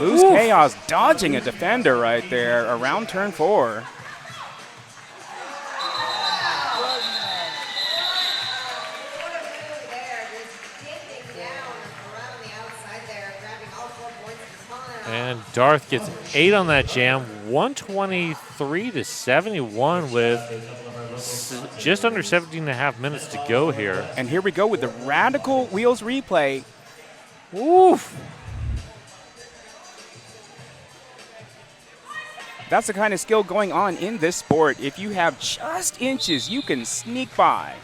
Loose Chaos dodging a defender right there around turn 4. And Darth gets 8 on that jam, 123 to 71 with just under 17 and a half minutes to go here. And here we go with the Radical Wheels replay. Oof. That's the kind of skill going on in this sport. If you have just inches, you can sneak by.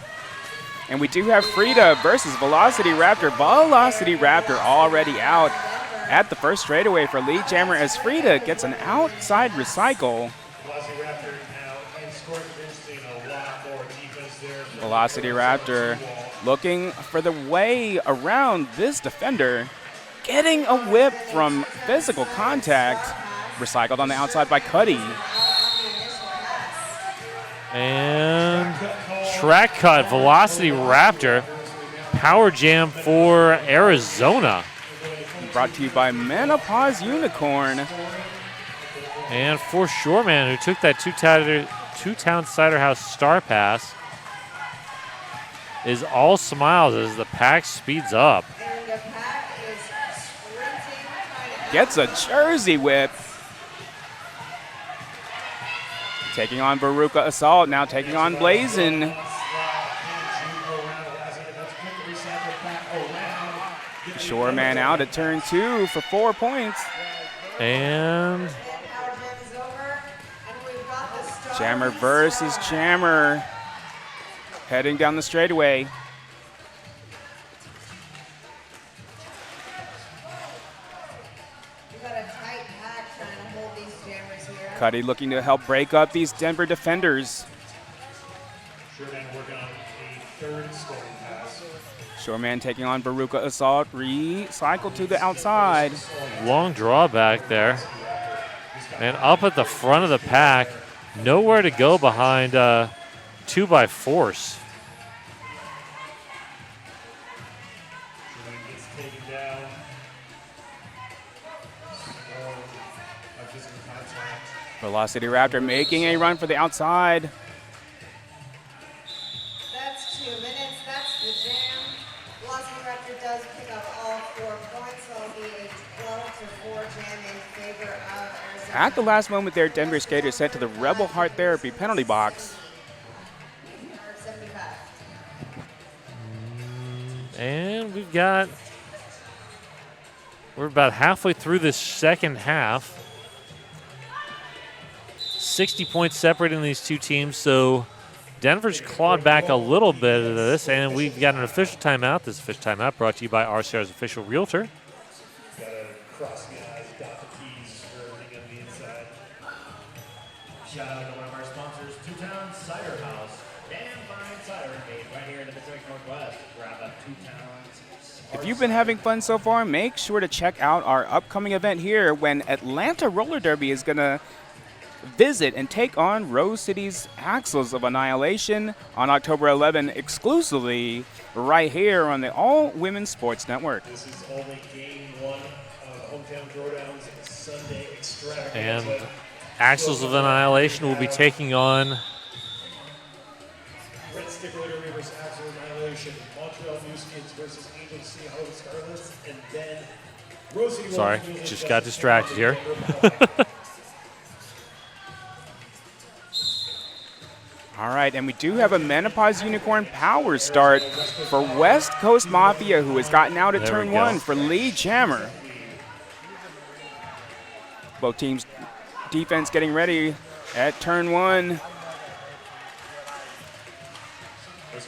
And we do have Frida versus Velocity Raptor. Velocity Raptor already out at the first straightaway for lead jammer as Frida gets an outside recycle. Velocity Raptor looking for the way around this defender, getting a whip from physical contact. Recycled on the outside by Cuddy. And track cut, Velocity Raptor. Power jam for Arizona. Brought to you by Menopause Unicorn. And for Shoreman, who took that two-town Cider House star pass, is all smiles as the pack speeds up. Gets a Jersey whip. Taking on Veruca Assault, now taking on Blazin. Shoreman out at turn 2 for 4 points. And Jammer versus Jammer. Heading down the straightaway. Cuddy looking to help break up these Denver defenders. Shoreman taking on Veruca Assault. Recycle to the outside. long drawback there. And up at the front of the pack, nowhere to go behind 2 by Force. Velocity Raptor making a run for the outside. That's 2 minutes. That's the jam. Velocity Raptor does pick up all 4 points, so it'll be a 12-4 jam in favor of Arizona. At the last moment there, Denver skaters sent to the Rebel Heart Therapy penalty box. 75. And we're about halfway through this second half. 60 points separating these two teams, so Denver's clawed back a little bit of this, and we've got an official timeout. This official timeout brought to you by RCR's official realtor. Gotta cross the eyes, dot the T's for everything on the inside. Shout out to one of our sponsors, Two-Town Cider House. Damn fine cider made right here in the Pacific Northwest. Grab a Two-Towns. If you've been having fun so far, make sure to check out our upcoming event here when Atlanta Roller Derby is going to visit and take on Rose City's Axles of Annihilation on October 11 exclusively right here on the All Women's Sports Network. This is only game 1 of Hometown Throwdown's Sunday Extravaganza. And Axles of Annihilation will be taking on Red Stickler Derby versus Axel Annihilation. Montreal New Skins versus Angel City Hollow Scarlets. And then Rose City. Sorry, just got distracted here. All right, and we do have a Menopause Unicorn power start for West Coast Mafia, who has gotten out at There we turn go. 1 for Lee Jammer. Both teams' defense getting ready at turn 1.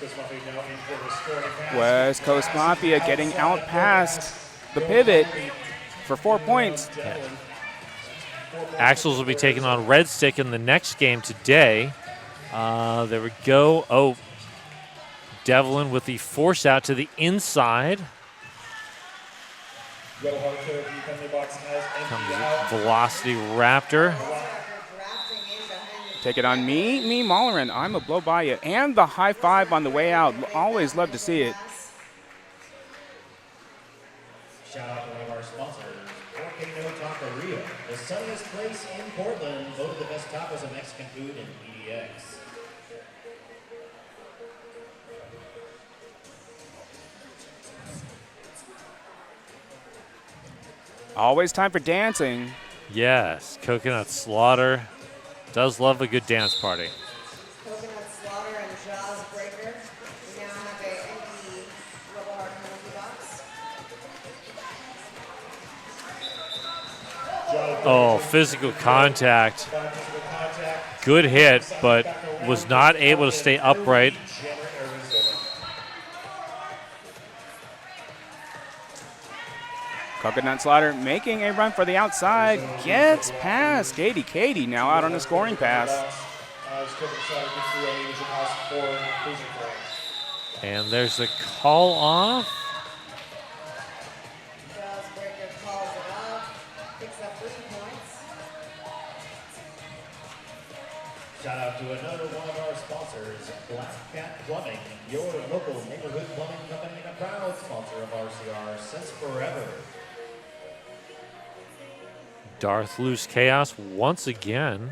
West Coast Mafia now in for the scoring pass. West Coast Mafia getting out past the pivot for 4 points. Axles will be taking on Red Stick in the next game today. There we go. Oh, Devlin with the force out to the inside. Rebel Heart Therapy penalty box has emptied out. Comes Velocity Raptor. Take it on me, Mullerin. I'm a blow by you. And the high five on the way out. Always love to see it. Shout out to one of our sponsors, Volcano Taqueria, the sunniest place in Portland, voted the best tacos and Mexican food in PDX. Always time for dancing. Yes, Coconut Slaughter does love a good dance party. Coconut Slaughter and Jaws Breaker. We now have a empty Rebel Heart penalty box. Oh, physical contact. Good hit, but was not able to stay upright. Coconut Slaughter making a run for the outside. Gets past Katie now out on a scoring pass. And there's a call off. Jaws Breaker calls it off. Picks up 3 points. Shout out to another one of our sponsors, Black Cat Plumbing, your local neighborhood plumbing company and a proud sponsor of RCR since forever. Darth Loose Chaos once again.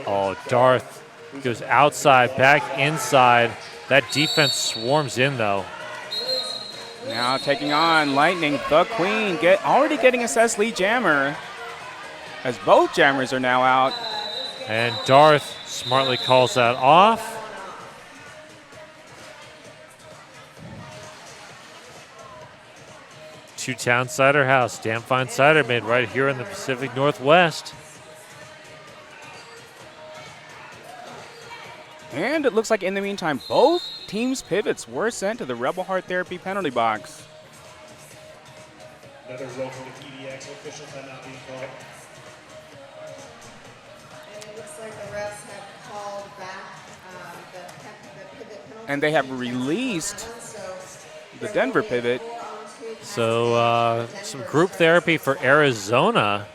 Oh, Darth goes outside, back inside. That defense swarms in, though. Now taking on Lightning, the Queen, already getting assessed lead jammer, as both jammers are now out. And Darth smartly calls that off. Two-Town Cider House, damn fine cider made right here in the Pacific Northwest. And it looks like in the meantime, both teams' pivots were sent to the Rebel Heart Therapy penalty box. Another roll for the PDX official timeout being called. And it looks like the refs have called back the pivot penalty. And they have released the Denver pivot. So some group therapy for Arizona.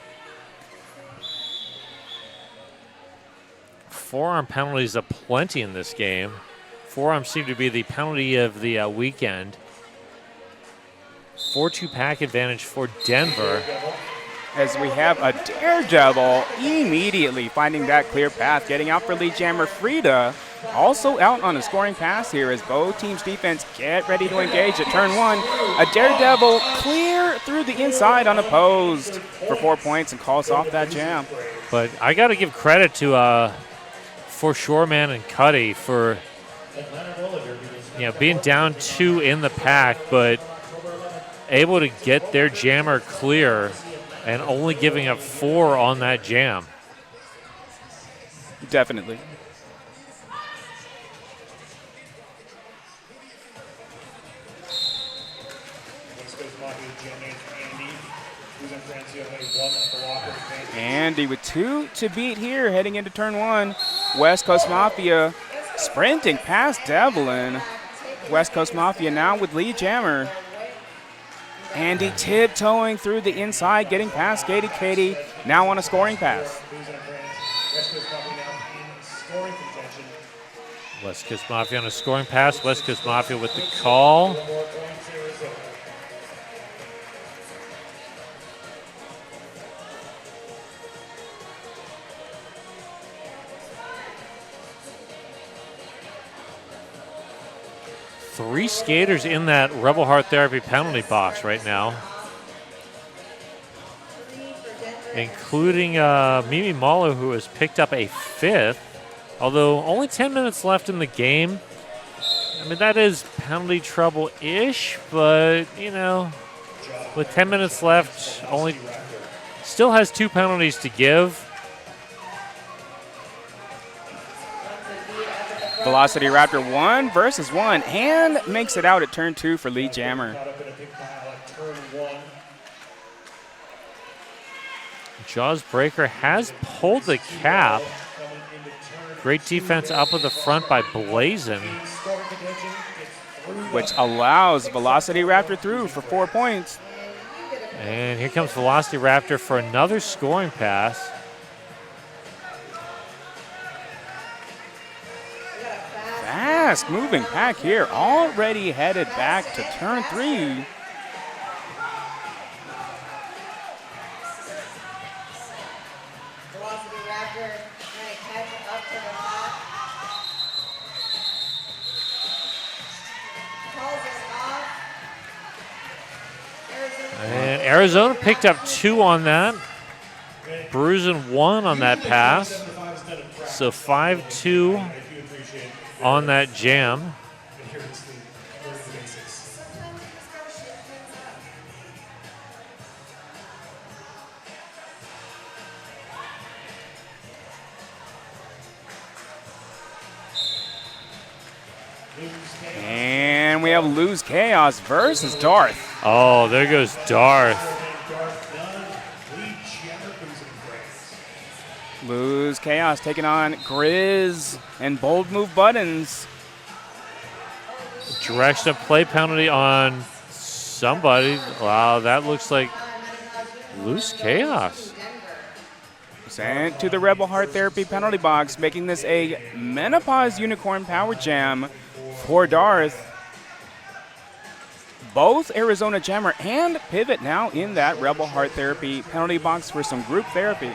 Forearm penalties aplenty in this game. Forearms seem to be the penalty of the weekend. 4-2 pack advantage for Denver. As we have a Daredevil immediately finding that clear path, getting out for lead jammer Frida. Also out on a scoring pass here as both teams' defense get ready to engage at turn 1. A Daredevil clear through the inside unopposed for 4 points and calls off that jam. But I got to give credit to For Sure Man and Cuddy for being down 2 in the pack, but able to get their jammer clear and only giving up 4 on that jam. Definitely. Andy with 2 to beat here heading into turn 1. West Coast Mafia sprinting past Devlin. West Coast Mafia now with lead jammer. Andy tiptoeing through the inside, getting past Katie now on a scoring pass. West Coast Mafia on a scoring pass. West Coast Mafia with the call. Three skaters in that Rebel Heart Therapy penalty box right now, including Mimi Malo, who has picked up a 5th. Although only 10 minutes left in the game. I mean, that is penalty trouble-ish, but, with 10 minutes left, only still has 2 penalties to give. Velocity Raptor 1 versus 1 and makes it out at turn 2 for Lee Jammer. Caught up in a big pile at turn 1. Jaws Breaker has pulled the cap. Coming into turn Great defense up at the front by Broozin. starting contention. It's through Which allows Velocity Raptor through for 4 points. And here comes Velocity Raptor for another scoring pass. Fast moving pack here, already headed back to turn 3. Velocity Raptor trying to catch up to the back. Calls it off. Arizona. And Arizona picked up 2 on that. Broozin 1 on that pass. So 5-2 on that jam. adherence to learning the basics. Sometimes you just gotta shake things up. And we have Lose Chaos versus Darth. Oh, there goes Darth. Darth Dunn, Lee Jammer, Broozin France. Lose Chaos taking on Grizz and Bold Move Buttons. Direction of play penalty on somebody. Wow, that looks like Loose Chaos. Sent to the Rebel Heart Therapy penalty box, making this a Menopause Unicorn Power Jam for Darth. Both Arizona Jammer and Pivot now in that Rebel Heart Therapy penalty box for some group therapy.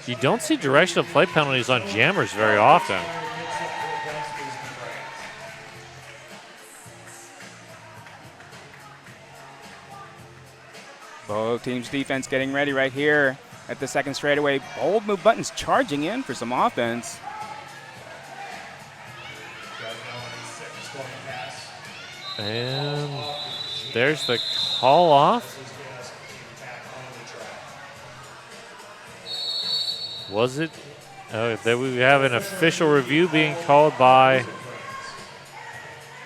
You don't see direction of play penalties on jammers very often. Both teams' defense getting ready right here at the second straightaway. Bold Move Buttons charging in for some offense. And there's the call off. Was it? Oh, there we have an official review being called by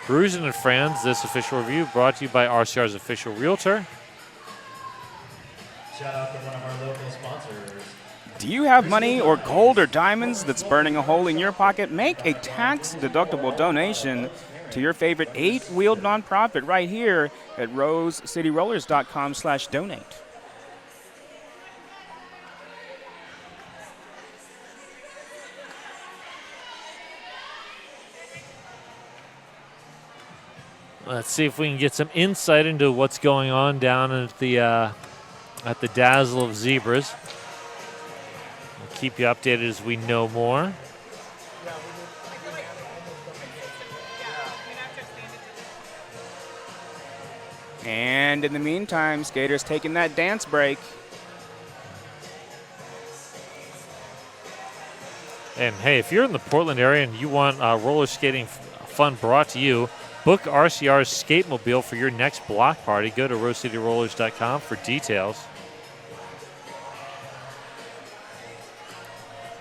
Broozin and Friends. This official review brought to you by RCR's official realtor. Shout out to one of our local sponsors. Do you have money or gold or diamonds that's burning a hole in your pocket? Make a tax-deductible donation to your favorite 8-wheeled nonprofit right here at rosecityrollers.com/donate. Let's see if we can get some insight into what's going on down at the Dazzle of Zebras. We'll keep you updated as we know more. And in the meantime, skaters taking that dance break. And hey, if you're in the Portland area and you want roller skating fun brought to you, book RCR's Skate Mobile for your next block party. Go to rosecityrollers.com for details.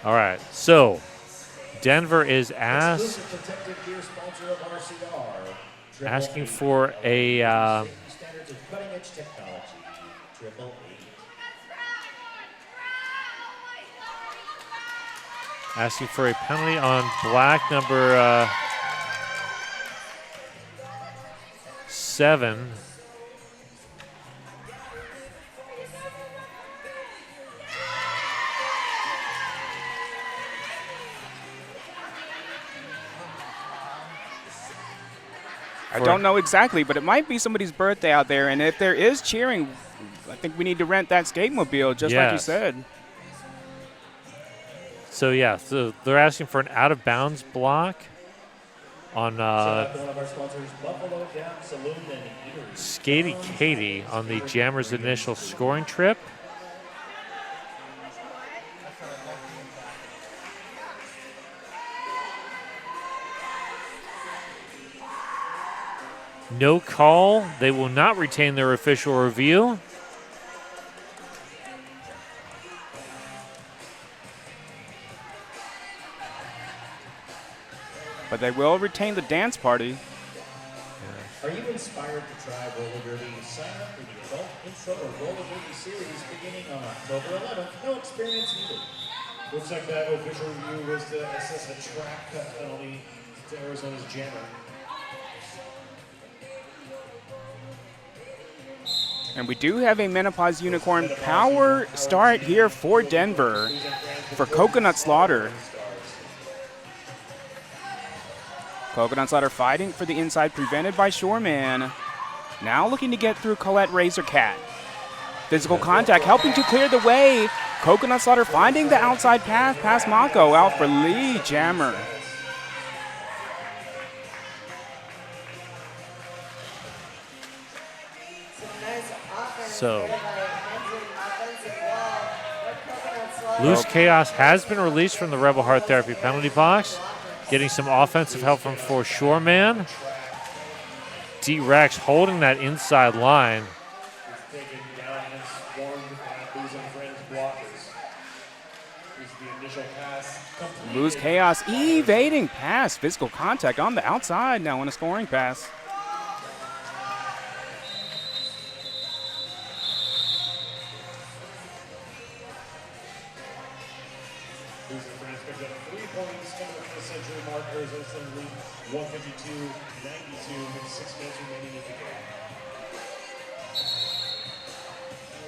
All right, so Denver is asking for a Standards of cutting edge technology. 888. asking for a penalty on black number 7. I don't know exactly, but it might be somebody's birthday out there. And if there is cheering, I think we need to rent that skate mobile, just like you Yes. said. So yeah, so they're asking for an out of bounds block on Shout out to one of our sponsors, Buffalo Gap Saloon and Eatery. Skatey Katie on the Jammers' initial scoring trip. No call. They will not retain their official review. But they will retain the dance party. Are you inspired to try roller derby? Sign up for the Adult Intro or Roller Derby series beginning on October 11th. No experience needed. Looks like that official review was to assess a track cut penalty to Arizona's jammer. And we do have a Menopause Unicorn power start here for Denver for Coconut Slaughter. Coconut Slaughter fighting for the inside, prevented by Shoreman. Now looking to get through Colette Razorcat. Physical contact helping to clear the way. Coconut Slaughter finding the outside path past Mako, out for Lee Jammer. So, Loose Chaos has been released from the Rebel Heart Therapy penalty box, getting some offensive help from Shoreman. D-Rex holding that inside line. Taking down and swarmed at Broozin friends blockers. Here's the initial pass. Completed. Loose Chaos evading pass. Physical contact on the outside now on a scoring pass. Broozin friends picked up 3 points coming up to the century mark. Arizona's in the lead 152-92 with 6 minutes remaining in the game.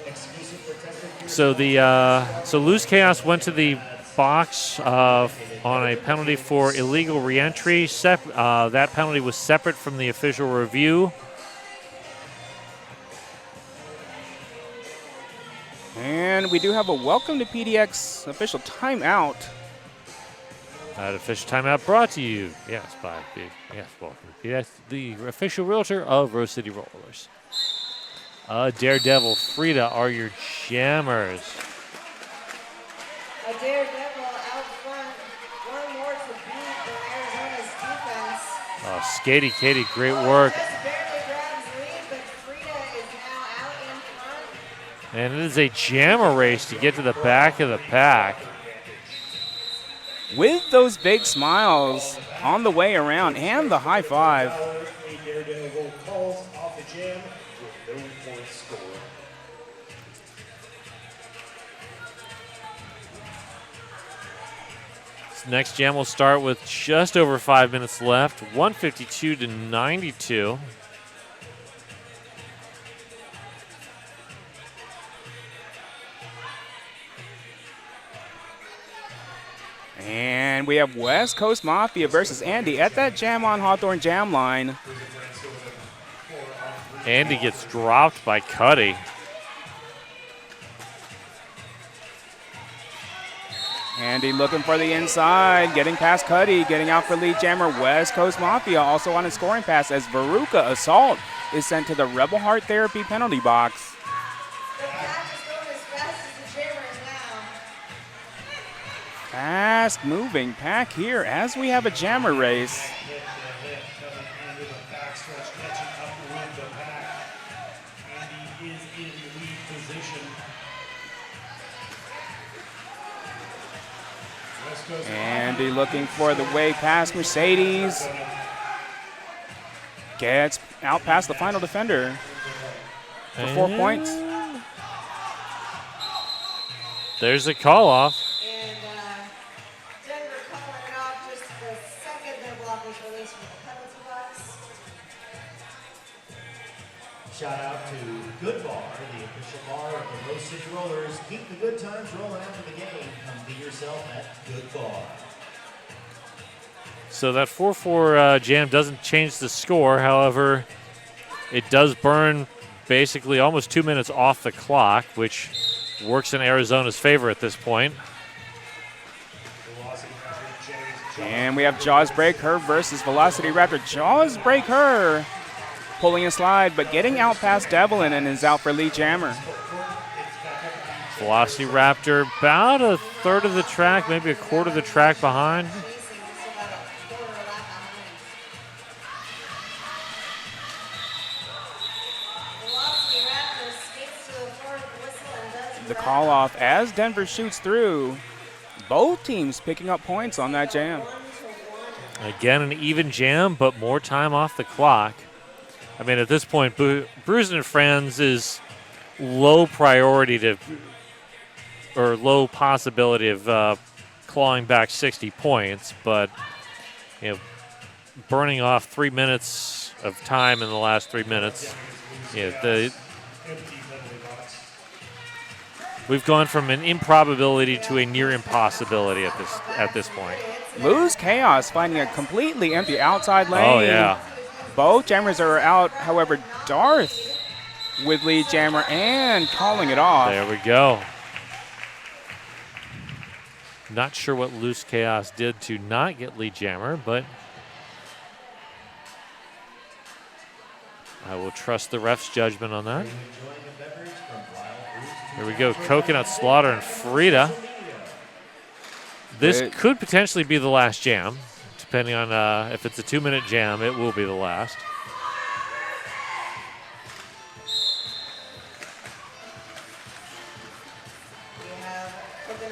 Exclusive protective. So Loose Chaos went to the box on a penalty for illegal reentry. That penalty was separate from the official review. And we do have a welcome to PDX official timeout. That official timeout brought to you, by welcome. That's the official realtor of Rose City Rollers. Daredevil, Frida are your jammers. A Daredevil out front. One more to beat from Arizona's defense. Skatey Katie, great work. Just barely grabs lead, but Frida is now out in front. And it is a jammer race to get to the back of the pack. With those big smiles on the way around and the high five. A Daredevil calls off the jam with no points scored. This next jam will start with just over 5 minutes left, 152-92. And we have West Coast Mafia versus Andy at that Jam on Hawthorne jam line. Andy gets dropped by Cuddy. Andy looking for the inside, getting past Cuddy, getting out for lead jammer. West Coast Mafia also on a scoring pass as Veruca Assault is sent to the Rebel Heart Therapy penalty box. The pack is going as fast as the jammers now. Fast moving pack here as we have a jammer race. Hit coming into the backstretch, catching up with the pack. Andy is in lead position. West Coast Andy looking for the way past Mercedes. Gets out past the final defender for 4 points. There's a call off. And Denver calling it off just the second their block was released from the penalty box. Shout out to Good Bar, the official bar of the Rose City Rollers. Keep the good times rolling after the game. Come be yourself at Good Bar. So that 4-4 jam doesn't change the score. However, it does burn basically almost 2 minutes off the clock, which works in Arizona's favor at this point. And we have Jaws Break Her versus Velocity Raptor. Jaws Break Her pulling a slide, but getting out past Devlin and is out for lead jammer. Velocity Raptor about a third of the track, maybe a quarter of the track behind. Chasing just about a quarter lap behind. call off as Denver shoots through. Both teams picking up points on that jam. Again, an even jam, but more time off the clock. I mean, at this point, Broozin and Friends is low priority to, or low possibility of clawing back 60 points, but you know, burning off 3 minutes of time in the last 3 minutes. We've gone from an improbability to a near impossibility at this point. Lose Chaos finding a completely empty outside lane. Oh, yeah. Both jammers are out. However, Darth with lead jammer and calling it off. There we go. Not sure what Loose Chaos did to not get lead jammer, but I will trust the ref's judgment on that. Here we go, Coconut Slaughter and Frida. This could potentially be the last jam, depending on if it's a 2-minute jam, it will be the last.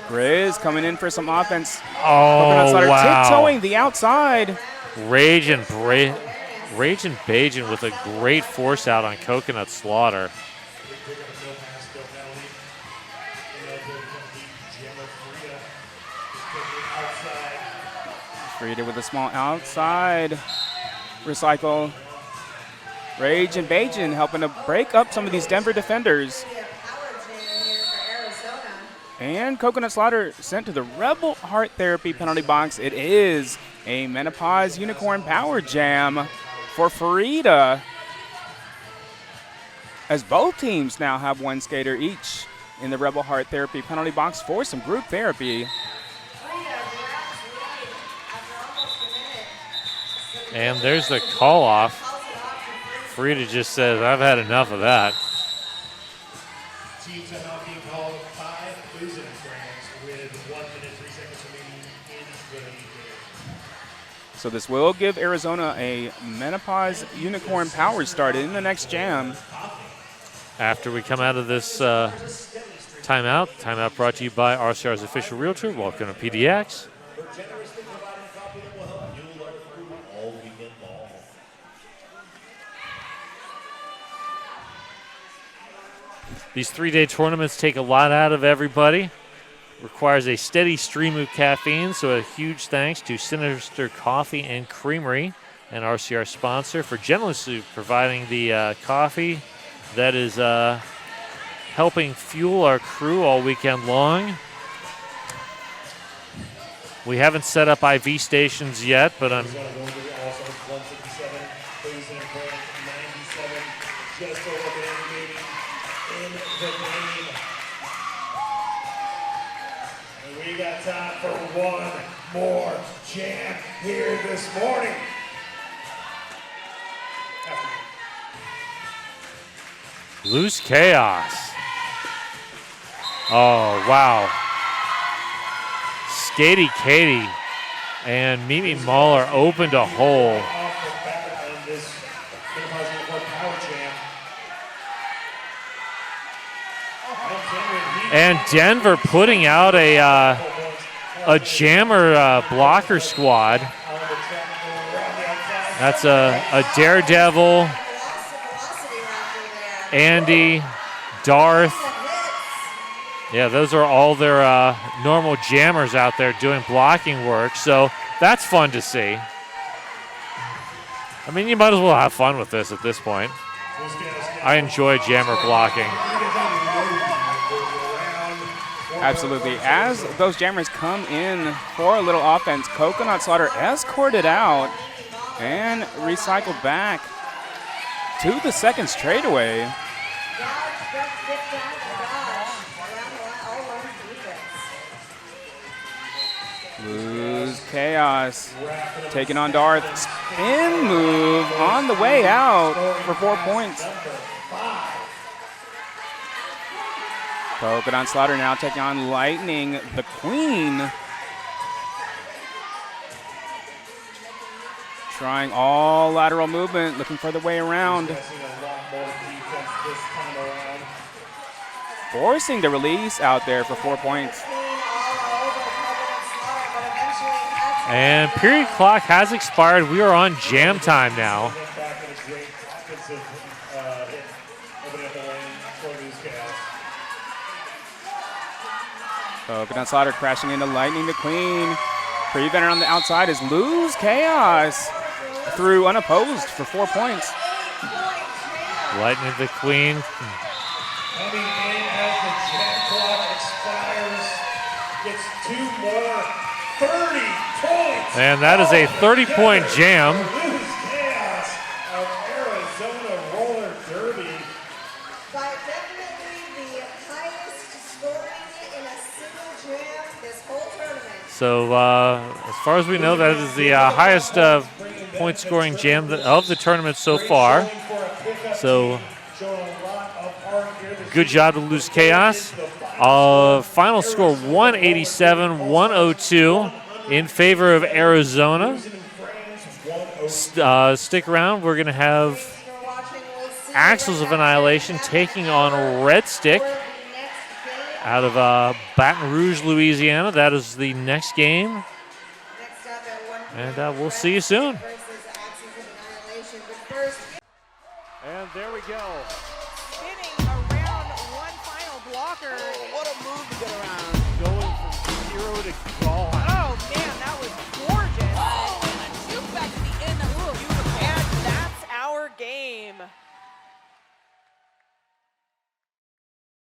Grizz coming in for some offense. Oh, Coconut Slaughter wow. tiptoeing the outside. Rage and Bajan with a great force out on Coconut Slaughter. Frida with a small outside recycle. Rage and Bajan helping to break up some of these Denver defenders. And Coconut Slaughter sent to the Rebel Heart Therapy penalty box. It is a Menopause Unicorn Power Jam for Frida, as both teams now have one skater each in the Rebel Heart Therapy penalty box for some group therapy. And there's the call off. Frida just says, I've had enough of that. Teams have now been called 5 Broozin frames with 1 minute 3 seconds remaining in the game. So this will give Arizona a Menopause Unicorn Power start in the next jam. After we come out of this timeout brought to you by RCR's official realtor. Welcome to PDX. These 3-day tournaments take a lot out of everybody. Requires a steady stream of caffeine, so a huge thanks to Sinister Coffee and Creamery, an RCR sponsor, for generously providing the coffee that is helping fuel our crew all weekend long. We haven't set up IV stations yet, but I'm We got time for one more jam here this morning. Loose Chaos. Oh, wow. Skatey Katie and Mimi Mahler opened a hole. And Denver putting out a jammer blocker squad. That's a Daredevil, Andy, Darth. Yeah, those are all their normal jammers out there doing blocking work, so that's fun to see. I mean, you might as well have fun with this at this point. I enjoy jammer blocking. Absolutely. As those jammers come in for a little offense, Coconut Slaughter escorted out and recycled back to the second straightaway. Lose Chaos taking on Darth. Spin move on the way out for 4 points. Coconut Slaughter now taking on Lightning, the Queen. Trying all lateral movement, looking for the way around. forcing the release out there for 4 points. And period clock has expired. We are on jam time now. Back in a great offensive hit, opening up the lane for Lose Chaos. Coconut Slaughter crashing into Lightning the Queen. Preventer on the outside is Lose Chaos. Through unopposed for 4 points. Lightning the Queen. Coming in as the jam clock expires, gets 2 more, 30 points. And that is a 30-point jam. Lose Chaos of Arizona Roller Derby. But definitely the highest scoring in a single jam this whole tournament. So as far as we know, that is the highest point-scoring jam of the tournament so far. So good job to Lose Chaos. Final score 187-102 in favor of Arizona. Stick around. We're going to have Axles of Annihilation taking on Red Stick out of Baton Rouge, Louisiana. That is the next game. And we'll see you soon. And there we go. Spinning around one final blocker. What a move to get around. Going from 0 to